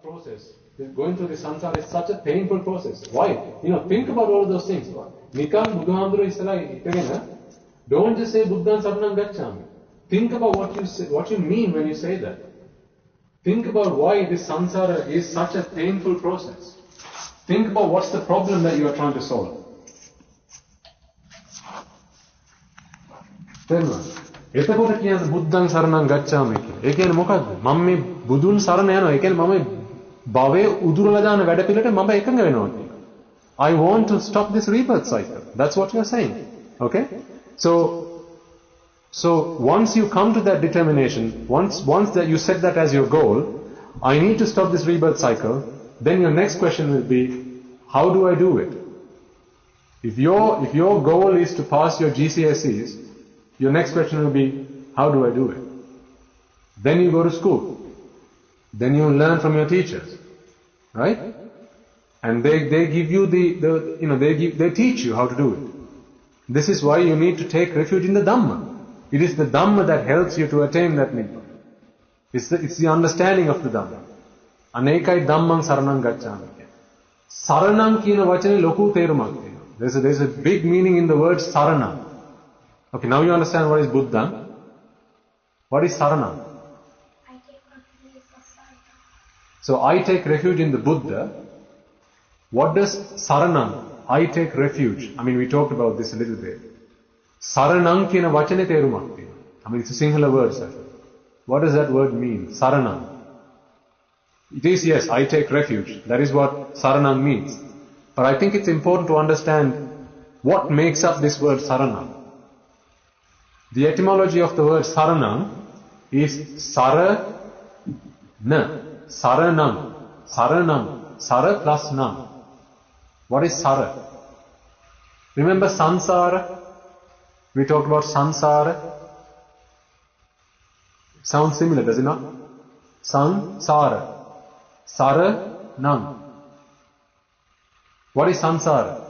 process. Going through the samsara is such a painful process. Why? Think about all those things. Nikam Buddhamandru Isala, don't just say Buddhan Saranam Gacchami. Think about what you mean when you say that. Think about why this samsara is such a painful process. Think about what's the problem that you are trying to solve. එතකොට කියන්නේ බුද්ධං සරණං ගච්ඡාමි කියලා. ඒ කියන්නේ මොකද්ද? මම මේ බුදුන් සරණ යනවා. ඒ කියන්නේ මම භවයේ උදුරලා දාන වැඩ පිළිවෙලට මම එකඟ වෙනවා කියලා. I want to stop this rebirth cycle. That's what you are saying. Okay? So once you come to that determination, once that you set that as your goal, I need to stop this rebirth cycle, then your next question will be, how do I do it? If your goal is to pass your GCSEs, your next question will be, how do I do it? Then you go to school. Then you learn from your teachers. Right? And they give you they teach you how to do it. This is why you need to take refuge in the Dhamma. It is the Dhamma that helps you to attain that nibbana. It's the understanding of the Dhamma. Anekai dhammang saranam gacchami. Saranam kina vachane loku terumak thiyena. There's a big meaning in the word Saranam. Okay, now you understand what is Buddha. What is Saranam? So I take refuge in the Buddha. What does Saranam? I take refuge. I mean, we talked about this a little bit. Saranam kina vachane terumak thiyena. I mean, it's a singular word, sir. What does that word mean? Saranam. It is, yes, I take refuge. That is what Saranam means. But I think it's important to understand what makes up this word Saranam. The etymology of the word Saranam is Sara-na. Saranam. Saranam. Sara plus nam. What is Sara? Remember Sansara? We talked about Sansara. Sounds similar, does it not? Sansara. Saranam. What is Sansara?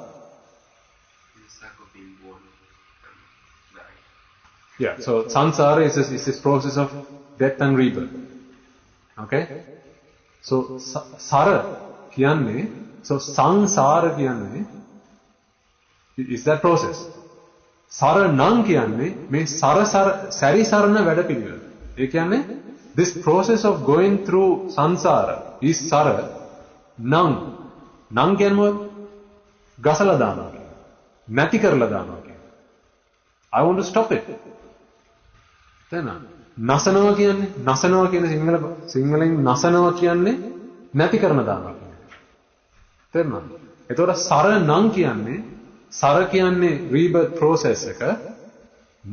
Yeah, so samsara is this process of death and rebirth. Okay? So sara kiyanne, so sangsara kiyanne is that process. Saranam kiyanne me sari sarana veda piliyawala. E kiyanne this process of going through samsara is sara nang. Nang kiyanne gasala danawa. Nati karala danawa. I want to stop it. නසනවා කියන සිංහලෙන් නසනවා කියන්නේ නැති කරන දානවා කියන්නේ. තේරුණාද? එතකොට සරණං කියන්නේ rebirth process එක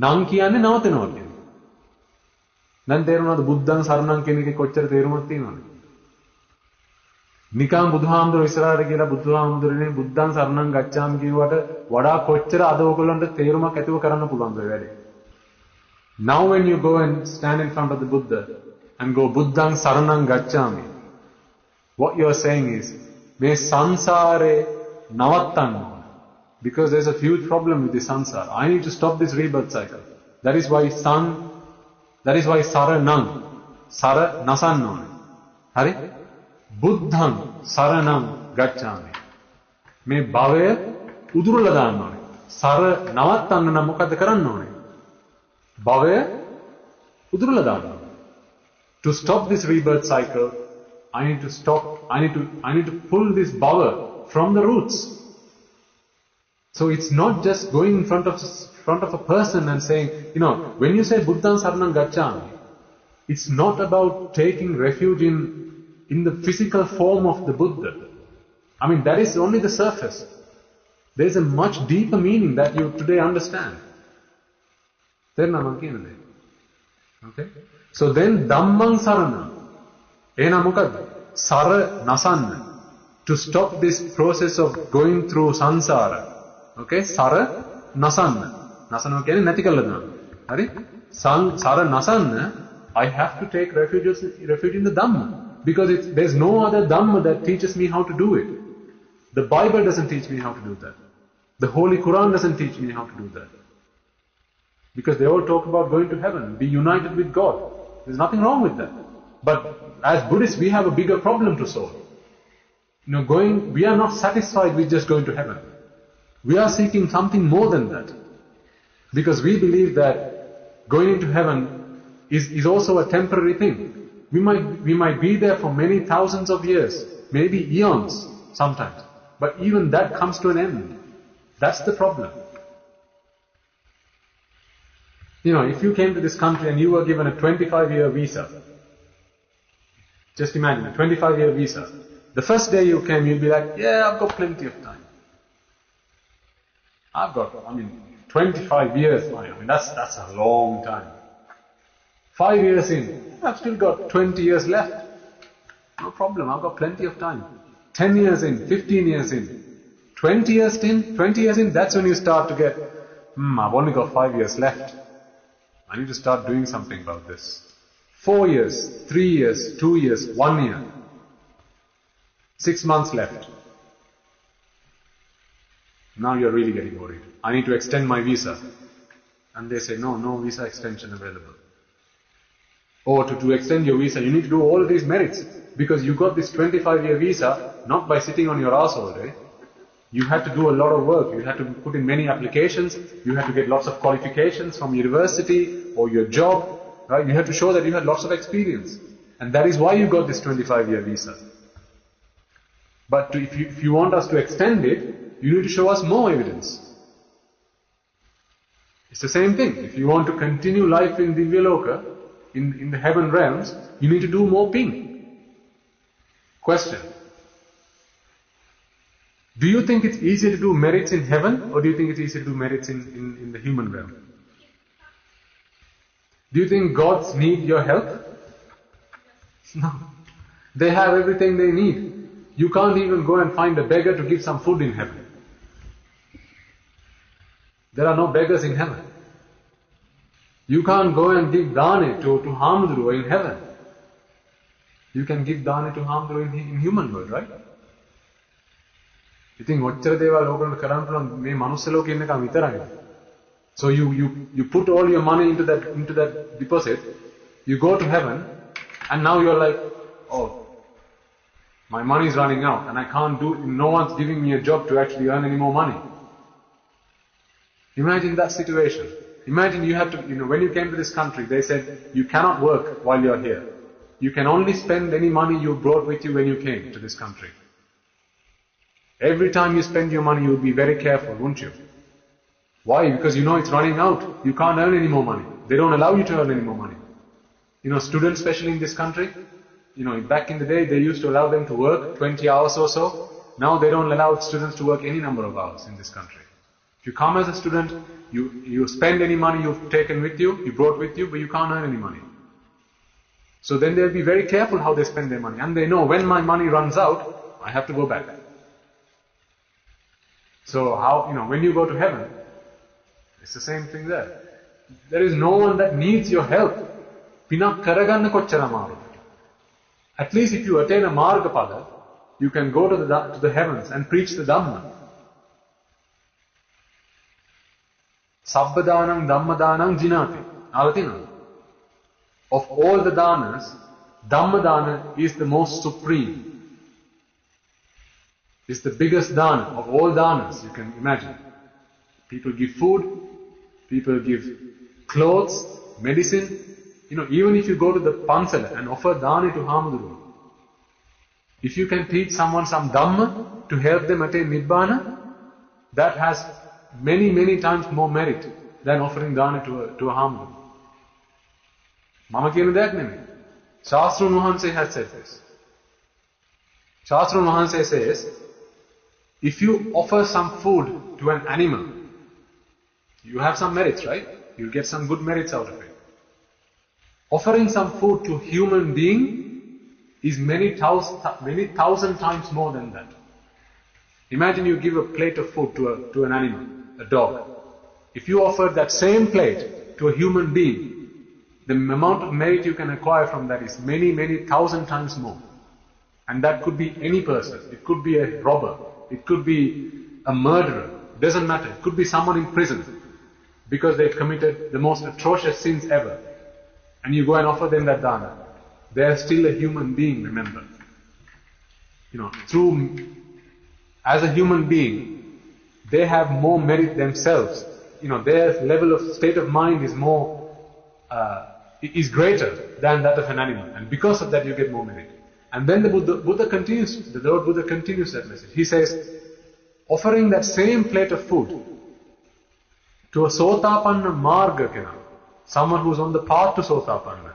නම් කියන්නේ නවතනවා කියන්නේ. දැන් තේරුණාද බුද්ධං සරණං කියන එකේ කොච්චර තේරුමක් තියෙනවද? නිකම් බුදුහාමුදුරුවෝ ඉස්සරහට කියලා බුදුහාමුදුරනේ බුද්ධං සරණං ගච්ඡාමි කියුවට වඩා කොච්චර අද ඔයගොල්ලන්ට තේරුමක් ඇතිව කරන්න පුළුවන්ද ඔය වැඩේ? Now when you go and stand in front of the Buddha and go Buddhang Saranam Gacchami, what you are saying is, me sansare navattanna. Because there's a huge problem with the sansara. I need to stop this rebirth cycle. That is why saranam, sara nasanna. Hari? Buddhang Saranam Gacchami. Me bhavaya udurala danna. Sara navattanna නම් මොකද කරන්න ඕනේ? භවය උදුරලා දානවා. To stop this rebirth cycle, I need to pull this bhava from the roots. So it's not just going in front of a person and saying, when you say Buddham Saranam Gacchami, it's not about taking refuge in the physical form of the Buddha. I mean, that is only the surface. There is a much deeper meaning that you today understand. Okay? So then dhammang saranam. Ena mokadda? Sara nasanna. To stop this process of going through sansara. Okay? Sara nasanna. Nasanna කියන්නේ නැති කරලා දාන්න. හරි? Sara nasanna, I have to take refuge in the Dhamma. Because there's no other Dhamma that teaches me how to do it. The Bible doesn't teach me how to do that. The Holy Quran doesn't teach me how to do that. Because they all talk about going to heaven, be united with God. There's nothing wrong with that. But as Buddhists, we have a bigger problem to solve. We are not satisfied with just going to heaven. We are seeking something more than that. Because we believe that going into heaven is also a temporary thing. We might be there for many thousands of years, maybe eons sometimes. But even that comes to an end. That's the problem. If you came to this country and you were given a 25-year visa, just imagine, a 25-year visa. The first day you came, you'll be like, yeah, I've got plenty of time. 25 years, that's a long time. 5 years in, I've still got 20 years left. No problem, I've got plenty of time. 10 years in, 15 years in, 20 years in, that's when you start to get, I've only got 5 years left. I need to start doing something about this. 4 years, 3 years, 2 years, 1 year. 6 months left. Now you're really getting worried. I need to extend my visa. And they say, no visa extension available. Or to extend your visa, you need to do all of these merits. Because you got this 25-year visa, not by sitting on your ass all day. You had to do a lot of work. You had to put in many applications. You had to get lots of qualifications from university or your job. Right? You had to show that you had lots of experience. And that is why you got this 25-year visa. But if you want us to extend it, you need to show us more evidence. It's the same thing. If you want to continue life in Divyaloka, in the heaven realms, you need to do more ping. Question. Do you think it's easier to do merits in heaven, or do you think it's easier to do merits in the human realm? Do you think gods need your help? No. They have everything they need. You can't even go and find a beggar to give some food in heaven. There are no beggars in heaven. You can't go and give dane to Hamduru in heaven. You can give dane to Hamduru in human world, right? You think ochchara dewa lokana karanna pulan me manussa loke innakam vitarayi. So you put all your money into that deposit, you go to heaven, and now you're like, oh, my money is running out and I can't no one's giving me a job to actually earn any more money. Imagine that situation. Imagine you had to, when you came to this country, they said, you cannot work while you're here. You can only spend any money you brought with you when you came to this country. Every time you spend your money, you would be very careful, wouldn't you? Why? Because it's running out. You can't earn any more money. They don't allow you to earn any more money. Students, especially in this country, back in the day, they used to allow them to work 20 hours or so. Now they don't allow students to work any number of hours in this country. If you come as a student, you spend any money you've taken with you, you brought with you, but you can't earn any money. So then they'll be very careful how they spend their money. And they know when my money runs out, I have to go back. So when you go to heaven, it's the same thing there. There is no one that needs your help. Pinak karaganna kochchara maru. At least if you attain a margapada, you can go to the heavens and preach the Dhamma. Sabbadanam, dhammadanam, jinati. Alatina. Of all the danas, dhammadana is the most supreme. It's the biggest dana of all danas, you can imagine. People give food, people give clothes, medicine. Even if you go to the pansala and offer dana to Hamduru, if you can teach someone some Dhamma to help them attain Nibbana, that has many, many times more merit than offering dana to a Hamduru. Mama kiyana deyak නෙමෙයි. Shastra Mahanse has said this. Shastra Mahanse says, if you offer some food to an animal, you have some merits, right? You get some good merits out of it. Offering some food to a human being is many thousand times more than that. Imagine you give a plate of food to an animal, a dog. If you offer that same plate to a human being, the amount of merit you can acquire from that is many, many thousand times more. And that could be any person. It could be a robber. It could be a murderer. Doesn't matter. It could be someone in prison because they've committed the most atrocious sins ever. And you go and offer them that dana. they are still a human being, remember. As a human being, they have more merit themselves. Their level of state of mind is greater than that of an animal. And because of that you get more merit. And then the Lord Buddha continues that message. He says, offering that same plate of food to a Sotapana marga, someone who is on the path to Sotapana,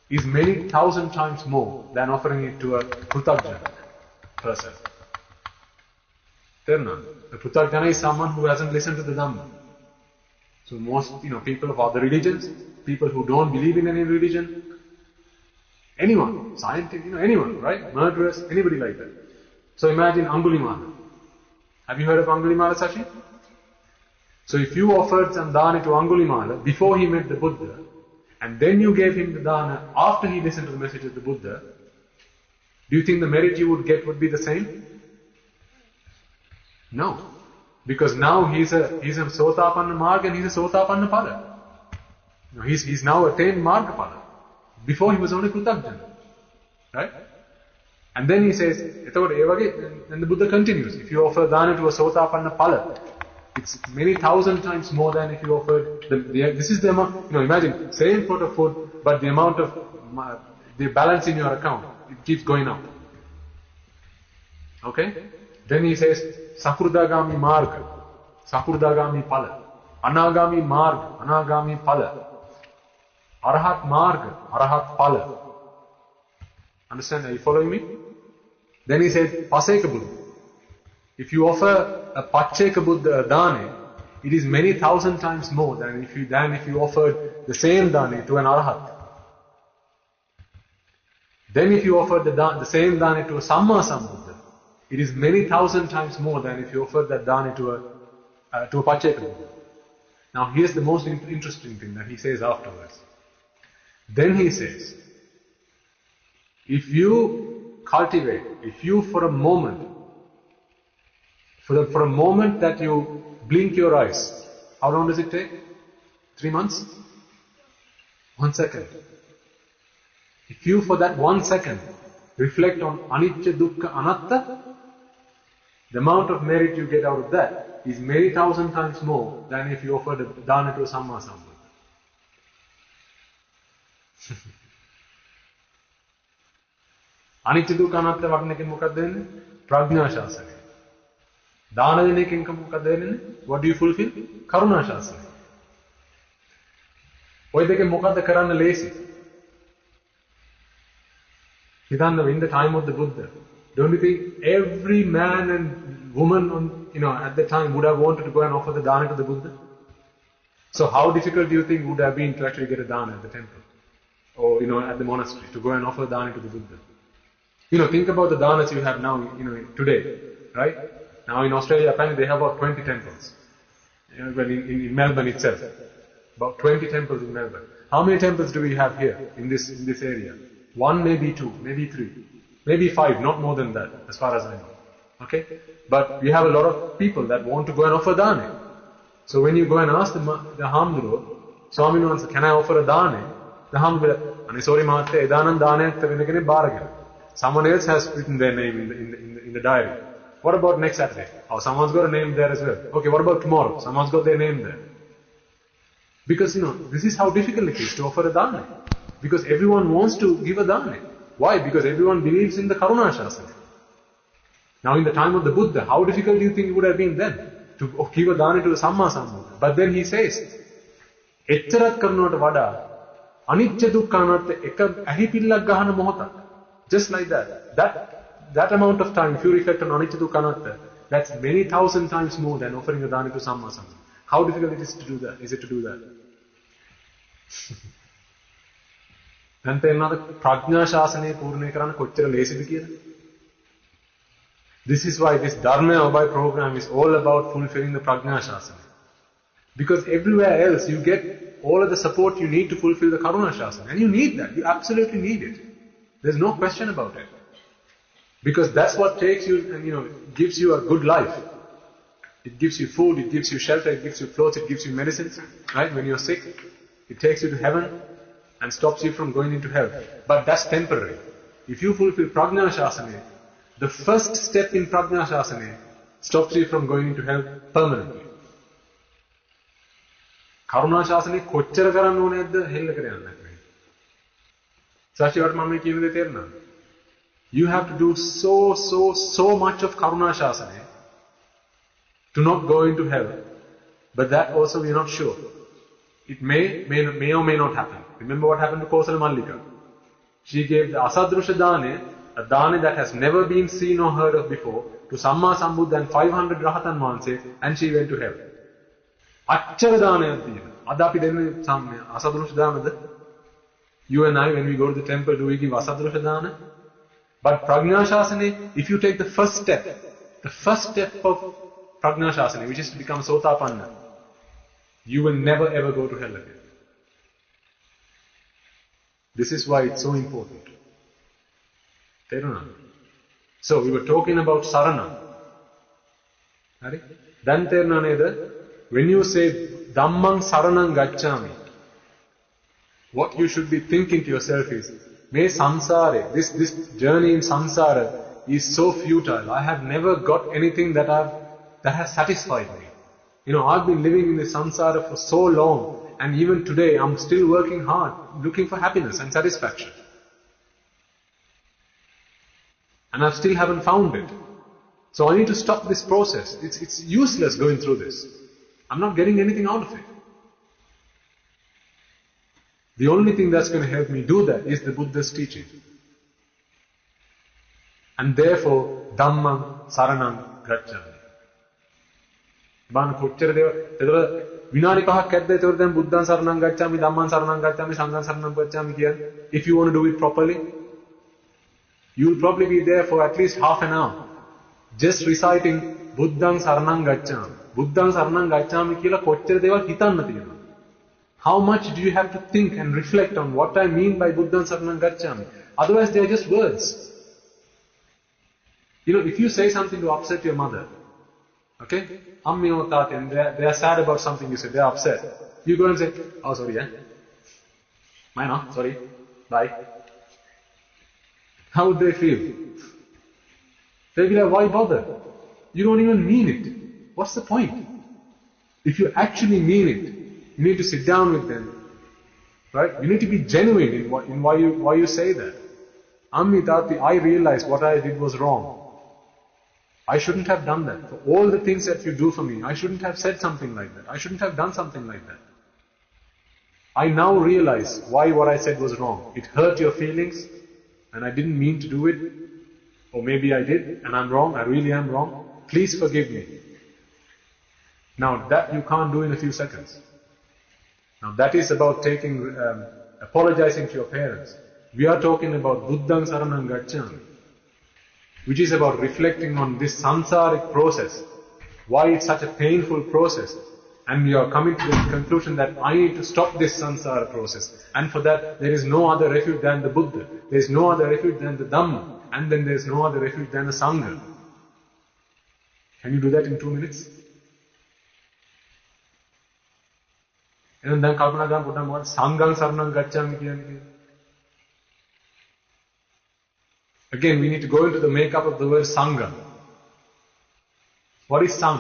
is many 1,000 times more than offering it to a Pruthajjana person. The Pruthajjana is someone who hasn't listened to the Dhamma. So most, people of other religions, people who don't believe in any religion, anyone, scientists, anyone, right? Murderers, anybody like that. So imagine Angulimala. Have you heard of Angulimala, Sashi? So if you offered some dana to Angulimala before he met the Buddha, and then you gave him the dana after he listened to the message of the Buddha, do you think the merit you would get would be the same? No. Because now he's a Sotapana Marga and he's a Sotapana Pada. He's now attained Marga Pada. Before he was only Pruthajjana. Right? And then he says, and the Buddha continues, if you offer dana to a Sotapana Pala, it's many 1,000 times more than if you offered, this is the amount, imagine, same pot of food, but the amount of, the balance in your account, it keeps going up. Okay? Then he says, Sakurdagami Marga, Sakurdagami Pala, Anagami Marga, Anagami Pala, Arahat Marga, Arahat Pala. Understand? Are you following me? Then he said, Paseka Buddha. If you offer a Pacheka Buddha dane, it is many 1,000 times more than if you offered the same dane to an Arahat. Then if you offered the same dane to a Samma Sambuddha, it is many 1,000 times more than if you offered that dane to a Pacheka Buddha. Now here's the most interesting thing that he says afterwards. Then he says, if you cultivate, for a moment that you blink your eyes, how long does it take? 3 months? 1 second. If you for that 1 second reflect on anicca, dukkha, anatta, the amount of merit you get out of that is many 1,000 times more than if you offered a dana to a Samma Sambuddha. අනිත්‍ය දුක්ඛ අනාත්ම වඩන එකෙන් මොකක්ද වෙන්නේ? ප්‍රඥා ශාසනය. දාන දෙන එකෙන් මොකක්ද වෙන්නේ? What do you fulfill? කරුණා ශාසනය. ඔය දෙකෙන් මොකක්ද කරන්න ලේසි? හිතන්න in the time of the Buddha, don't you think every man and woman at the time would have wanted to go and offer the dana to the Buddha? So how difficult do you think would have been to actually get a dana at the temple? Or at the monastery, to go and offer dana to the Buddha? Think about the danas you have now, today, right? Now in Australia, apparently they have about 20 temples. In Melbourne itself. About 20 temples in Melbourne. How many temples do we have here, in this area? 1, maybe 2, maybe 3, maybe 5, not more than that, as far as I know. Okay? But we have a lot of people that want to go and offer dana. So when you go and ask the Hamduro, Swami Nuansa, can I offer a dana? The Hamduro will say, sorry Mahatya, Edanam dana someone else has written their name in the diary. What about next Saturday? Oh, someone's got a name there as well. Okay, what about tomorrow? Someone's got their name there. Because, this is how difficult it is to offer a dana. Because everyone wants to give a dana. Why? Because everyone believes in the Karuna Shasana. Now in the time of the Buddha, how difficult do you think it would have been then to give a dana to the Samma Sambuddha? But then he says, Echarat karunata vada, anicca dukkha anatta eka ahipillak gahana mohata. Just like that. That amount of time, if you reflect on anicca dukkha anatta, that's many 1,000 times more than offering a dana to Samma Sambuddha. How difficult is it to do that? දැන් තේරෙනවද ප්‍රඥා ශාසනය පූර්ණේ කරන්න කොච්චර ලේසිද කියලා? This is why this Dharmayai obai program is all about fulfilling the prajna shasana. Because everywhere else you get all of the support you need to fulfill the karuna shasana. And you need that. You absolutely need it. There's no question about it. Because that's what takes you and gives you a good life. It gives you food, it gives you shelter, it gives you clothes, it gives you medicines. Right? When you're sick, it takes you to heaven. and stops you from going into hell. But that's temporary. If you fulfill Prajna Shasana, the first step in Prajna Shasana stops you from going into hell permanently. Karuna Shasana kochchara karanna ඕනේ නැද්ද හෙල්ල කර යන්න නැහැ. සාචිවට මම කියන දේ තේරෙනවද? You have to do so much of Karuna Shasana to not go into hell. But that also we are not sure. It may or may not happen. Remember what happened to Kosala Mallika? She gave the Asadrusha Dane, a Dane that has never been seen or heard of before, to Samma Sambuddha and 500 Rahatan Manse, and she went to hell. Achchara Dane Adina. Adapi denne samme Asadrusha Dane. You and I, when we go to the temple, do we give Asadrusha Dane? But Prajna Shasana, if you take the first step of Prajna Shasana, which is to become Sotapana, you will never ever go to hell again. This is why it's so important. So we were talking about Saranam. Then when you say Dhammang Saranam Gacchami, what you should be thinking to yourself is, may samsara, this journey in samsara is so futile. I have never got anything that has satisfied me. I've been living in this samsara for so long, and even today I'm still working hard, looking for happiness and satisfaction. And I still haven't found it. So I need to stop this process. It's useless going through this. I'm not getting anything out of it. The only thing that's going to help me do that is the Buddha's teaching. And therefore, Dhammam Saranam Gacchami. බාන කොච්චර දේවල් එතකොට විනාඩි 5ක් ඇද්ද එතකොට දැන් බුද්ධං සරණං ගච්ඡාමි ධම්මං සරණං ගච්ඡාමි සංඝං සරණං ගච්ඡාමි කියන්නේ if you want to do it properly you will probably be there for at least half an hour just reciting බුද්ධං සරණං ගච්ඡාමි බුද්ධං සරණං ගච්ඡාමි කියලා කොච්චර දේවල් හිතන්න තියෙනවා. How much do you have to think and reflect on what I mean by buddhaṃ saraṇaṃ gacchāmi? Otherwise they are just words. If you say something to upset your mother, okay? Ammi or tati, and they are sad about something you say, they are upset. You go and say, oh sorry, Mine, sorry, bye. How would they feel? They'll be like, why bother? You don't even mean it. What's the point? If you actually mean it, you need to sit down with them, right? You need to be genuine in why you say that. Ammi tati, I realized what I did was wrong. I shouldn't have done that. For all the things that you do for me, I shouldn't have said something like that. I shouldn't have done something like that. I now realize why what I said was wrong. It hurt your feelings, and I didn't mean to do it. Or maybe I did, and I'm wrong, I really am wrong. Please forgive me. Now that you can't do in a few seconds. Now that is about apologizing to your parents. We are talking about buddhaṃ saraṇaṃ gacchāmi, which is about reflecting on this samsaric process, why it's such a painful process. And we are coming to the conclusion that I need to stop this samsara process. And for that, there is no other refuge than the Buddha. There is no other refuge than the Dhamma. And then there is no other refuge than the Sangha. Can you do that in 2 minutes? And then Kalpana Gam Buddha what? Sangam Saranam Gacchami Kiyani. Again, we need to go into the makeup of the word Sangha. What is Sang?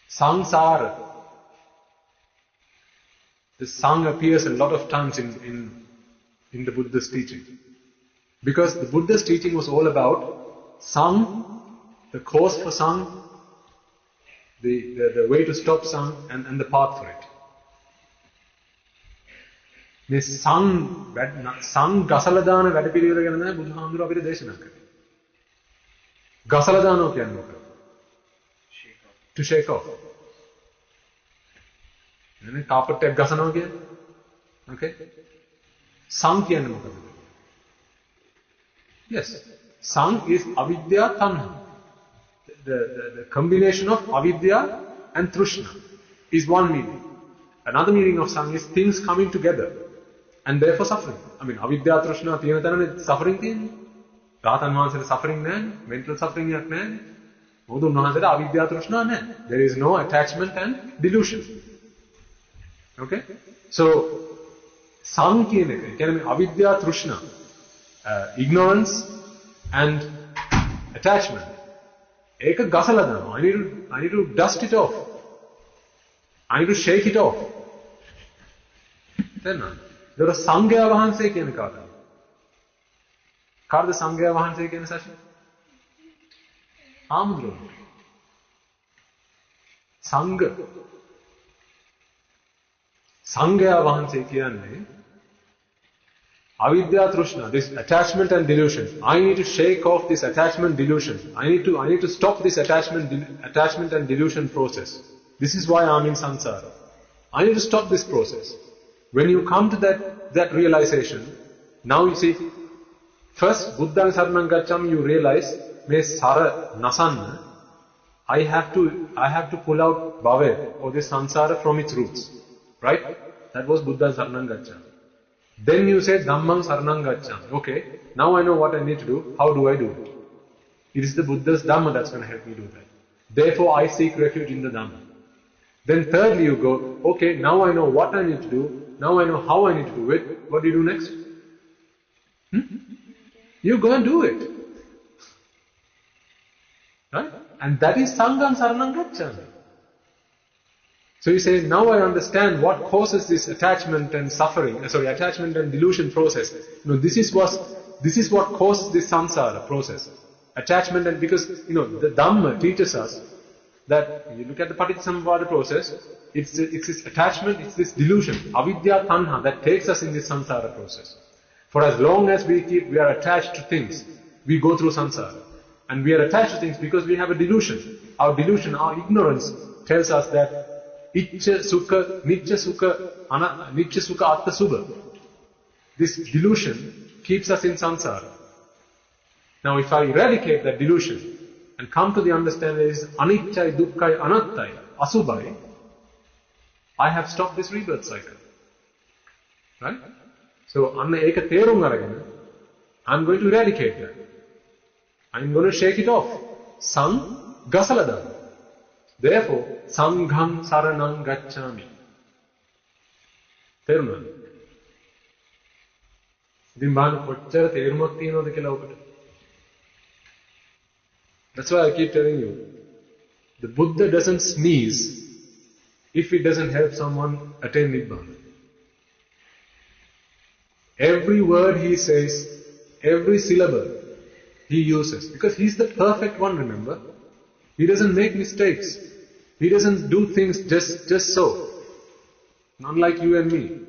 Sansara. The Sang appears a lot of times in the Buddha's teaching. Because the Buddha's teaching was all about Sang, the cause for Sang, the way to stop Sang, and the path for it. This Sang Gasaladana වැඩපිළිවෙල ගැන තමයි බුදුහාමුදුරුවෝ අපිට දේශනා කරන්නේ. Gasaladano කියන්නේ මොකක්ද? To shake off. එනේ carpet එක ගසනවා කියන්නේ. Okay? Sang කියන්නේ මොකක්ද? Yes. Sang is avidya tanha. The combination of avidya and trishna is one meaning. Another meaning of Sang is things coming together and therefore suffering. I mean, avidya trishna තියෙන තැනනේ suffering තියෙන්නේ. රාතන් වහන්සේට suffering නැහැ, mental suffering එකක් නැහැ. මොකද උන්වහන්සේට අවිද්‍යා තෘෂ්ණා නැහැ. There is no attachment and delusion. Okay? So, Sang කියන එක, කියන්නේ avidya trishna, ignorance and attachment. ඒක ගසලා දානවා. I need to dust it off. I need to shake it off. තේරෙනවද? ඒතර සංඝයා වහන්සේ කියන කාටද? කාටද සංඝයා වහන්සේ කියන්නේ සාෂි? ආමුද්‍රෝ. සංඝයා වහන්සේ කියන්නේ avidya trishna, this attachment and delusion. I need to shake off this attachment delusion. I need to stop this attachment and delusion process. This is why I'm in samsara. I need to stop this process. When you come to that realization, now you see, first Buddhaṃ Saranam Gacchāmi, you realize, me sara nasanna, I have to pull out bhave or this samsara from its roots. Right? That was Buddhaṃ Saranam Gacchāmi. Then you say Dhammaṃ Saranam Gacchāmi. Okay, now I know what I need to do. How do I do it? It is the Buddha's Dhamma that's going to help me do that. Therefore I seek refuge in the Dhamma. Then thirdly you go, okay, now I know what I need to do. Now I know how I need to do it. What do you do next? You go and do it. Right? And that is Sangam Saranam Gacchāmi. So you say, now I understand what causes this attachment and attachment and delusion process. This is what causes this samsara process. Attachment, and because, the Dhamma teaches us that, when you look at the Paticcasamuppada process, it's this attachment, it's this delusion, avidya tanha, that takes us in this samsara process. For as long as we are attached to things, we go through samsara. And we are attached to things because we have a delusion. Our delusion, our ignorance tells us that Icca sukha, nitya sukha, atta subha. This delusion keeps us in samsara. Now if I eradicate that delusion and come to the understanding that it is anicca, dukkha, anatta, asubhai, I have stopped this rebirth cycle. Right? So, anna eka therum aragena, I'm going to eradicate that. I'm going to shake it off. Sang gasaladam. Therefore, Sangam Saranam Gacchāmi. තේරුණාද? ඉතින් බලන්න කොච්චර තේරුමක් තියෙනවද කියලා ඔකට. That's why I keep telling you, the Buddha doesn't sneeze if it doesn't help someone attain Nibbana. Every word he says, every syllable he uses, because he's the perfect one, remember? He doesn't make mistakes. He doesn't do things just so. Not like you and me.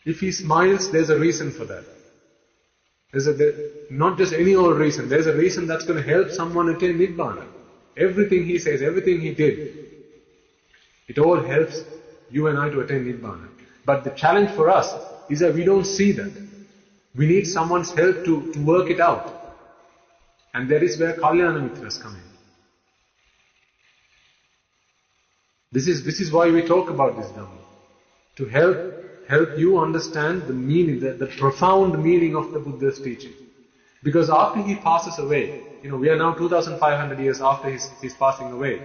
If he smiles, there's a reason for that. Not just any old reason. There's a reason that's going to help someone attain Nibbana. Everything he says, everything he did, it all helps you and I to attain Nibbana. But the challenge for us is that we don't see that. We need someone's help to work it out. And that is where Kalyana Mitras come in. This is why we talk about this Dhamma. To help you understand the meaning, the profound meaning of the Buddha's teaching. Because after he passes away, we are now 2,500 years after his passing away,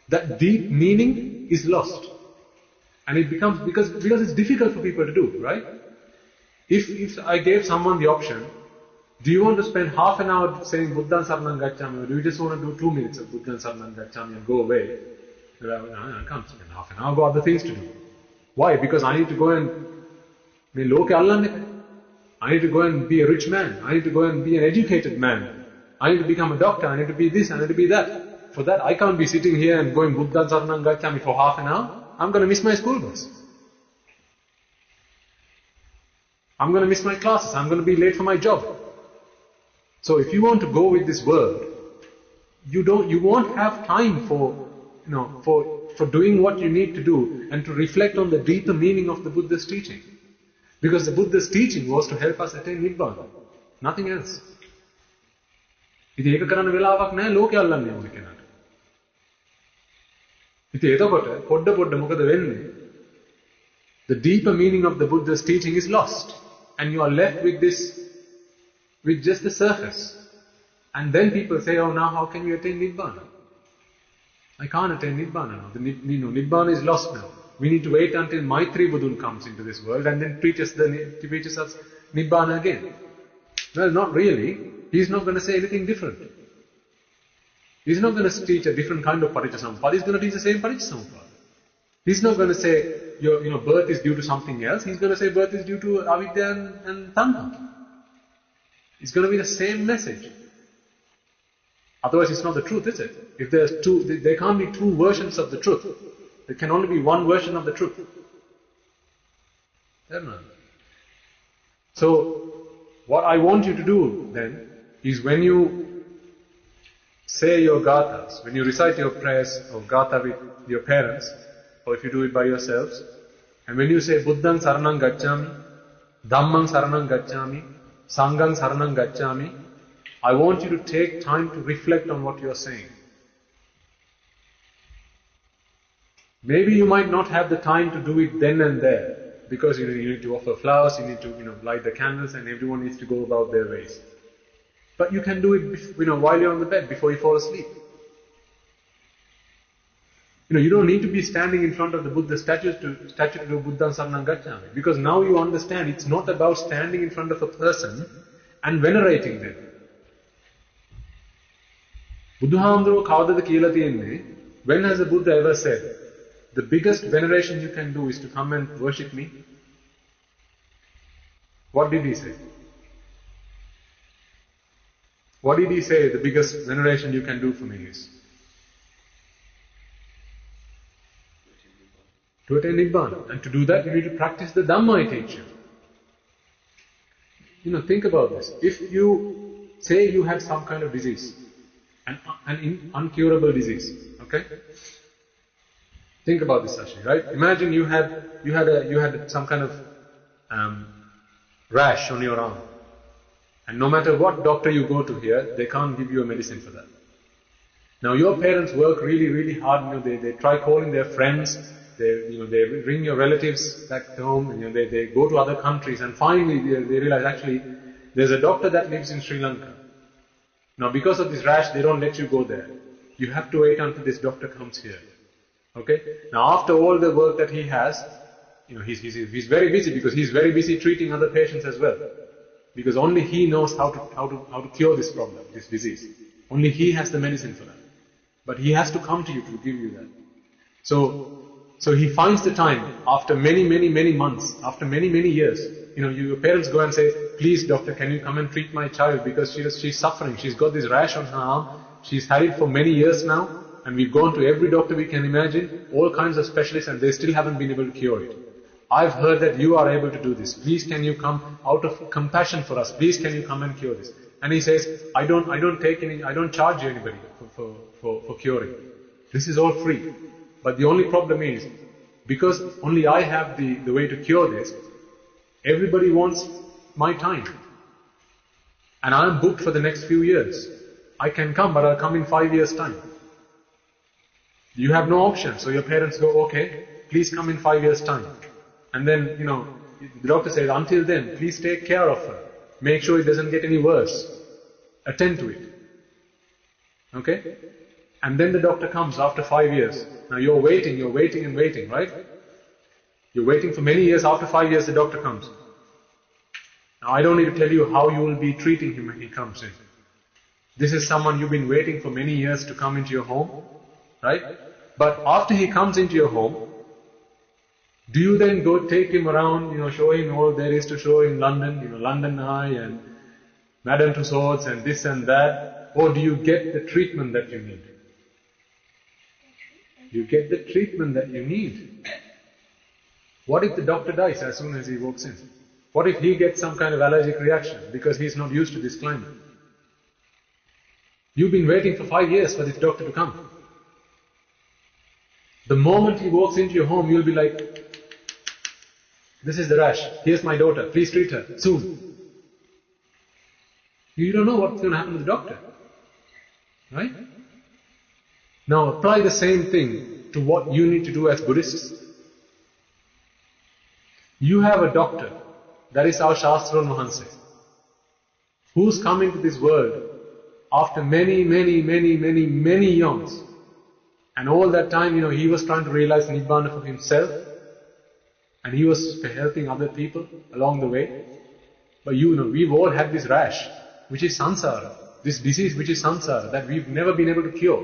that deep meaning is lost. And it becomes, because it's difficult for people to do, right? If I gave someone the option, do you want to spend half an hour saying Buddhaṃ Saranam Gacchāmi, or do you just want to do 2 minutes of Buddhaṃ Saranam Gacchāmi and go away? I can't spend half an hour, I've got other things to do. Why? Because I need to go and I need to go and be a rich man. I need to go and be an educated man. I need to become a doctor. I need to be this. I need to be that. For that, I can't be sitting here and going Buddhaṃ Saranam Gacchāmi for half an hour. I'm going to miss my school bus. I'm going to miss my classes. I'm going to be late for my job. So if you want to go with this world, you won't have time for doing what you need to do and to reflect on the deeper meaning of the Buddha's teaching. Because the Buddha's teaching was to help us attain Nibbana. Nothing else. ඉතින් ඒක කරන්න වෙලාවක් නැහැ ලෝකෙ අල්ලන්නේ ඕනේ කෙනාට. ඉතින් එතකොට පොඩ මොකද වෙන්නේ? The deeper meaning of the Buddha's teaching is lost. And you are left with just the surface. And then people say, oh, now how can you attain Nibbana? I can't attain Nibbana now. The Nibbana is lost now. we need to wait until Maitri Budun comes into this world and then teaches us Nibbana again. Well, not really. He's not going to say anything different. He's not going to teach a different kind of Paticcasamuppada. He's going to teach the same Paticcasamuppada. He's not going to say your birth is due to something else. He's going to say birth is due to avidya and tanha. It's going to be the same message. Otherwise, it's not the truth, is it? If there's two, there can't be two versions of the truth. There can only be one version of the truth. So, what I want you to do then is when you say your gathas, when you recite your prayers or gatha with your parents, or if you do it by yourselves, and when you say Buddhang Saranam Gacchami, Dhammang Saranam Gacchami, Sangam Saranam Gacchami, I want you to take time to reflect on what you are saying. Maybe you might not have the time to do it then and there, because you need to offer flowers, you need to light the candles, and everyone needs to go about their ways. But you can do it while you're on the bed, before you fall asleep. You don't need to be standing in front of the Buddha statue to do Buddhang Saranam Gacchami, because now you understand it's not about standing in front of a person and venerating them. Buddhahamduro kavadada kiyala tiyenne, when has the Buddha ever said, the biggest veneration you can do is to come and worship me? What did he say? What did he say the biggest veneration you can do for me is? To attain Nibbana. And to do that, you need to practice the Dhamma I teach you. Think about this. If you say you have some kind of disease, an uncurable disease, okay? Think about this, Sashi, right? Imagine you had some kind of rash on your arm, and no matter what doctor you go to here, they can't give you a medicine for that. Now your parents work really, really hard. They try calling their friends. They ring your relatives back home, and they go to other countries, and finally they realize actually there's a doctor that lives in Sri Lanka. Now because of this rash, they don't let you go there. You have to wait until this doctor comes here. Okay? Now after all the work that he has, he's very busy, because he's very busy treating other patients as well. Because only he knows how to cure this problem, this disease. Only he has the medicine for that. But he has to come to you to give you that. So he finds the time after many, many, many months, after many, many years. Your parents go and say, please doctor, can you come and treat my child, because she's suffering. She's got this rash on her arm. She's had it for many years now, and we've gone to every doctor we can imagine, all kinds of specialists, and they still haven't been able to cure it. I've heard that you are able to do this. Please can you come out of compassion for us? Please can you come and cure this? And he says, I don't charge you anybody for curing. This is all free. But the only problem is, because only I have the way to cure this, everybody wants my time. And I'm booked for the next few years. I can come, but I'll come in 5 years' time. You have no option. So your parents go, okay, please come in 5 years' time. And then, the doctor says, until then, please take care of her. Make sure it doesn't get any worse. Attend to it. Okay? And then the doctor comes after 5 years. Now you're waiting and waiting, right? You're waiting for many years. After 5 years, the doctor comes. Now I don't need to tell you how you will be treating him when he comes in. This is someone you've been waiting for many years to come into your home, right? But after he comes into your home, do you then go take him around, show him all there is to show in London, London Eye and Madame Tussauds and this and that? Or do you get the treatment that you need? You get the treatment that you need. What if the doctor dies as soon as he walks in? What if he gets some kind of allergic reaction because he's not used to this climate? You've been waiting for 5 years for this doctor to come. The moment he walks into your home, you'll be like, this is the rash, here's my daughter, please treat her, soon. You don't know what's going to happen to the doctor. Right? Now apply the same thing to what you need to do as Buddhists. You have a doctor, that is our Shastra Mahanse, who's come into this world after many, many, many, many, many eons, And all that time, he was trying to realize Nibbana for himself. And he was helping other people along the way. But we've all had this rash, which is samsara. This disease which is samsara, that we've never been able to cure.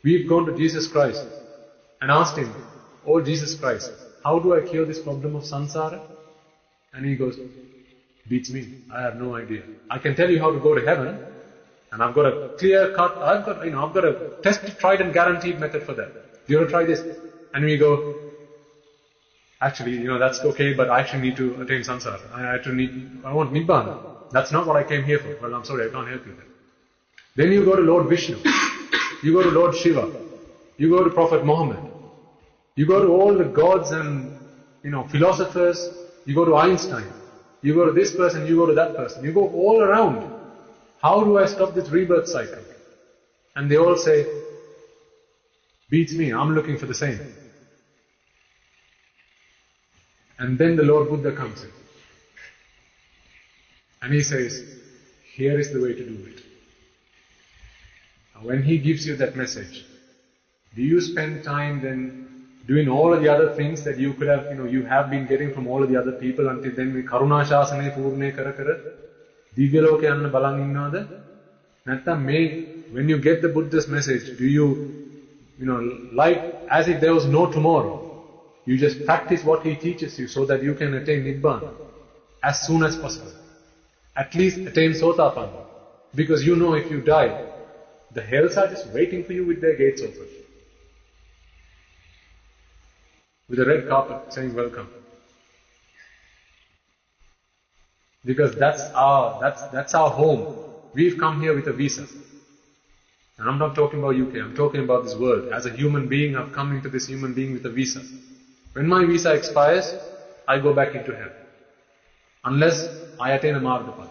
We've gone to Jesus Christ and asked Him, "Oh Jesus Christ, how do I cure this problem of samsara?" And He goes, "Beats me. I have no idea. I can tell you how to go to heaven, and I've got a clear cut, I've got a tested, tried and guaranteed method for that. Do you want to try this?" And we go, "Actually, that's okay, but I actually need to attain samsara. I want Nibbana. That's not what I came here for. Well, I'm sorry, I can't help you there." Then you go to Lord Vishnu. You go to Lord Shiva. You go to Prophet Muhammad. You go to all the gods and, philosophers. You go to Einstein. You go to this person, you go to that person. You go all around. How do I stop this rebirth cycle? And they all say, "Beats me, I'm looking for the same." And then the Lord Buddha comes in. And he says, "Here is the way to do it." When he gives you that message, do you spend time then doing all of the other things that you could have, you have been getting from all of the other people until then, Karuna Shasane Purne Kara Kara, Divyaloke Anna Balang Innada? Natta when you get the Buddha's message, do you, like as if there was no tomorrow, you just practice what he teaches you so that you can attain Nibbana as soon as possible. At least attain Sotapana. Because if you die, the hells are just waiting for you with their gates open. With a red carpet saying welcome. Because that's our home. We've come here with a visa. And I'm not talking about UK, I'm talking about this world. As a human being, I've come into this human being with a visa. When my visa expires, I go back into hell. Unless I attain a Margapada.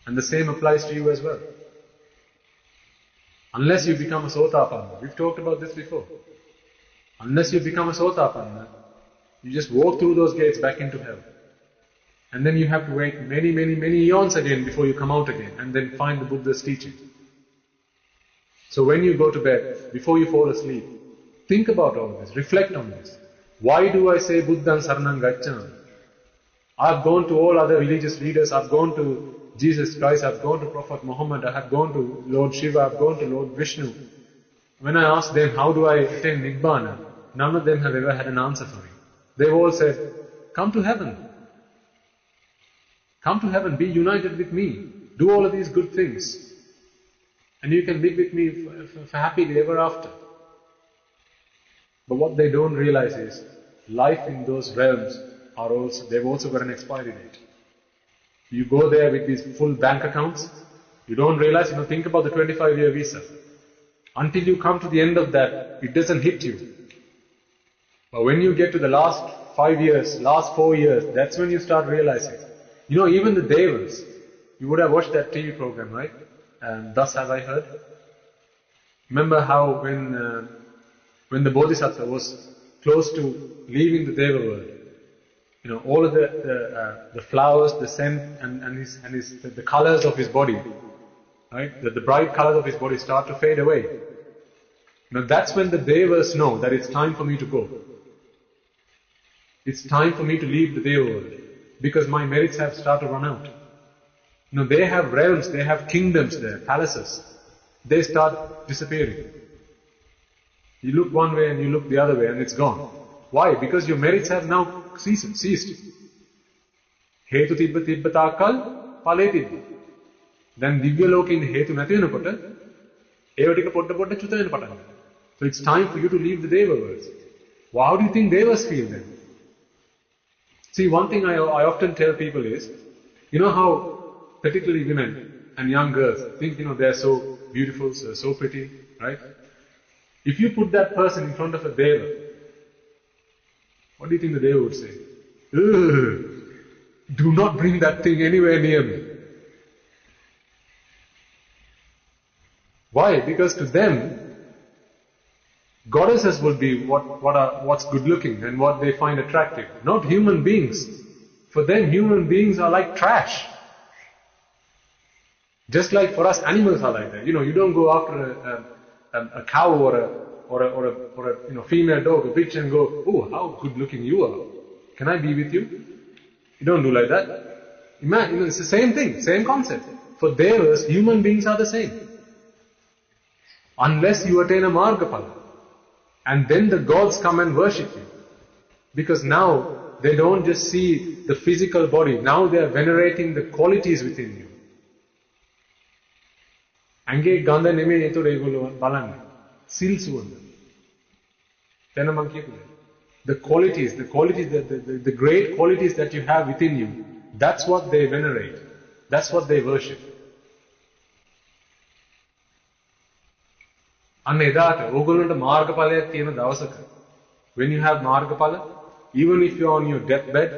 And the same applies to you as well. Unless you become a Sotapana. We've talked about this before. Unless you become a Sotapana, you just walk through those gates back into hell. And then you have to wait many, many, many eons again before you come out again and then find the Buddha's teaching. So when you go to bed, before you fall asleep, think about all this, reflect on this. Why do I say Buddhan Saranam Gacchami? I've gone to all other religious leaders, I've gone to Jesus Christ, I've gone to Prophet Muhammad, I have gone to Lord Shiva, I've gone to Lord Vishnu. When I ask them, how do I attain Nibbana? None of them have ever had an answer for me. They've all said, come to heaven. Come to heaven, be united with me. Do all of these good things. And you can live with me for happily ever after. But what they don't realize is, life in those realms they've also got an expiry date. You go there with these full bank accounts, you don't realize, think about the 25-year visa. Until you come to the end of that, it doesn't hit you. But when you get to the last 5 years, last 4 years, that's when you start realizing. Even the Devas, you would have watched that TV program, right? Thus have I heard. Remember how when the Bodhisattva was close to leaving the Deva world, all of the flowers, the scent, and the colors of his body, right? The bright colors of his body start to fade away. That's when the Devas know that it's time for me to go. It's time for me to leave the Deva world, because my merits have started to run out. They have realms, they have kingdoms there, palaces. They start disappearing. You look one way and you look the other way and it's gone. Why? Because your merits have now ceased. Hetu tibba takkal, phale tibba. Then divya loke in hetu nathi venakota, eva tika podda podda chuta vena patan ganna. So it's time for you to leave the Deva worlds. Well, how do you think Devas feel then? See, one thing I often tell people is, how particularly women and young girls think, they're so beautiful, so pretty, right? If you put that person in front of a Deva, what do you think the Deva would say? Do not bring that thing anywhere near me. Why? Because to them, goddesses would be what's good looking and what they find attractive, not human beings. For them, human beings are like trash. Just like for us, animals are like that. You don't go after a cow or a female dog, a bitch, and go, oh, how good looking you are. Can I be with you? You don't do like that. Imagine, it's the same thing, same concept. For devas, human beings are the same. Unless you attain a margapala. And then the gods come and worship you. Because now, they don't just see the physical body, now they are venerating the qualities within you. Ange ganda neme etore egollo balanne. Sil suwanda. Then among people. The qualities, the great qualities that you have within you, that's what they venerate. That's what they worship. Anna edata, ogolanta margapalayak tiyena dawasaka. When you have margapala, even if you're on your deathbed,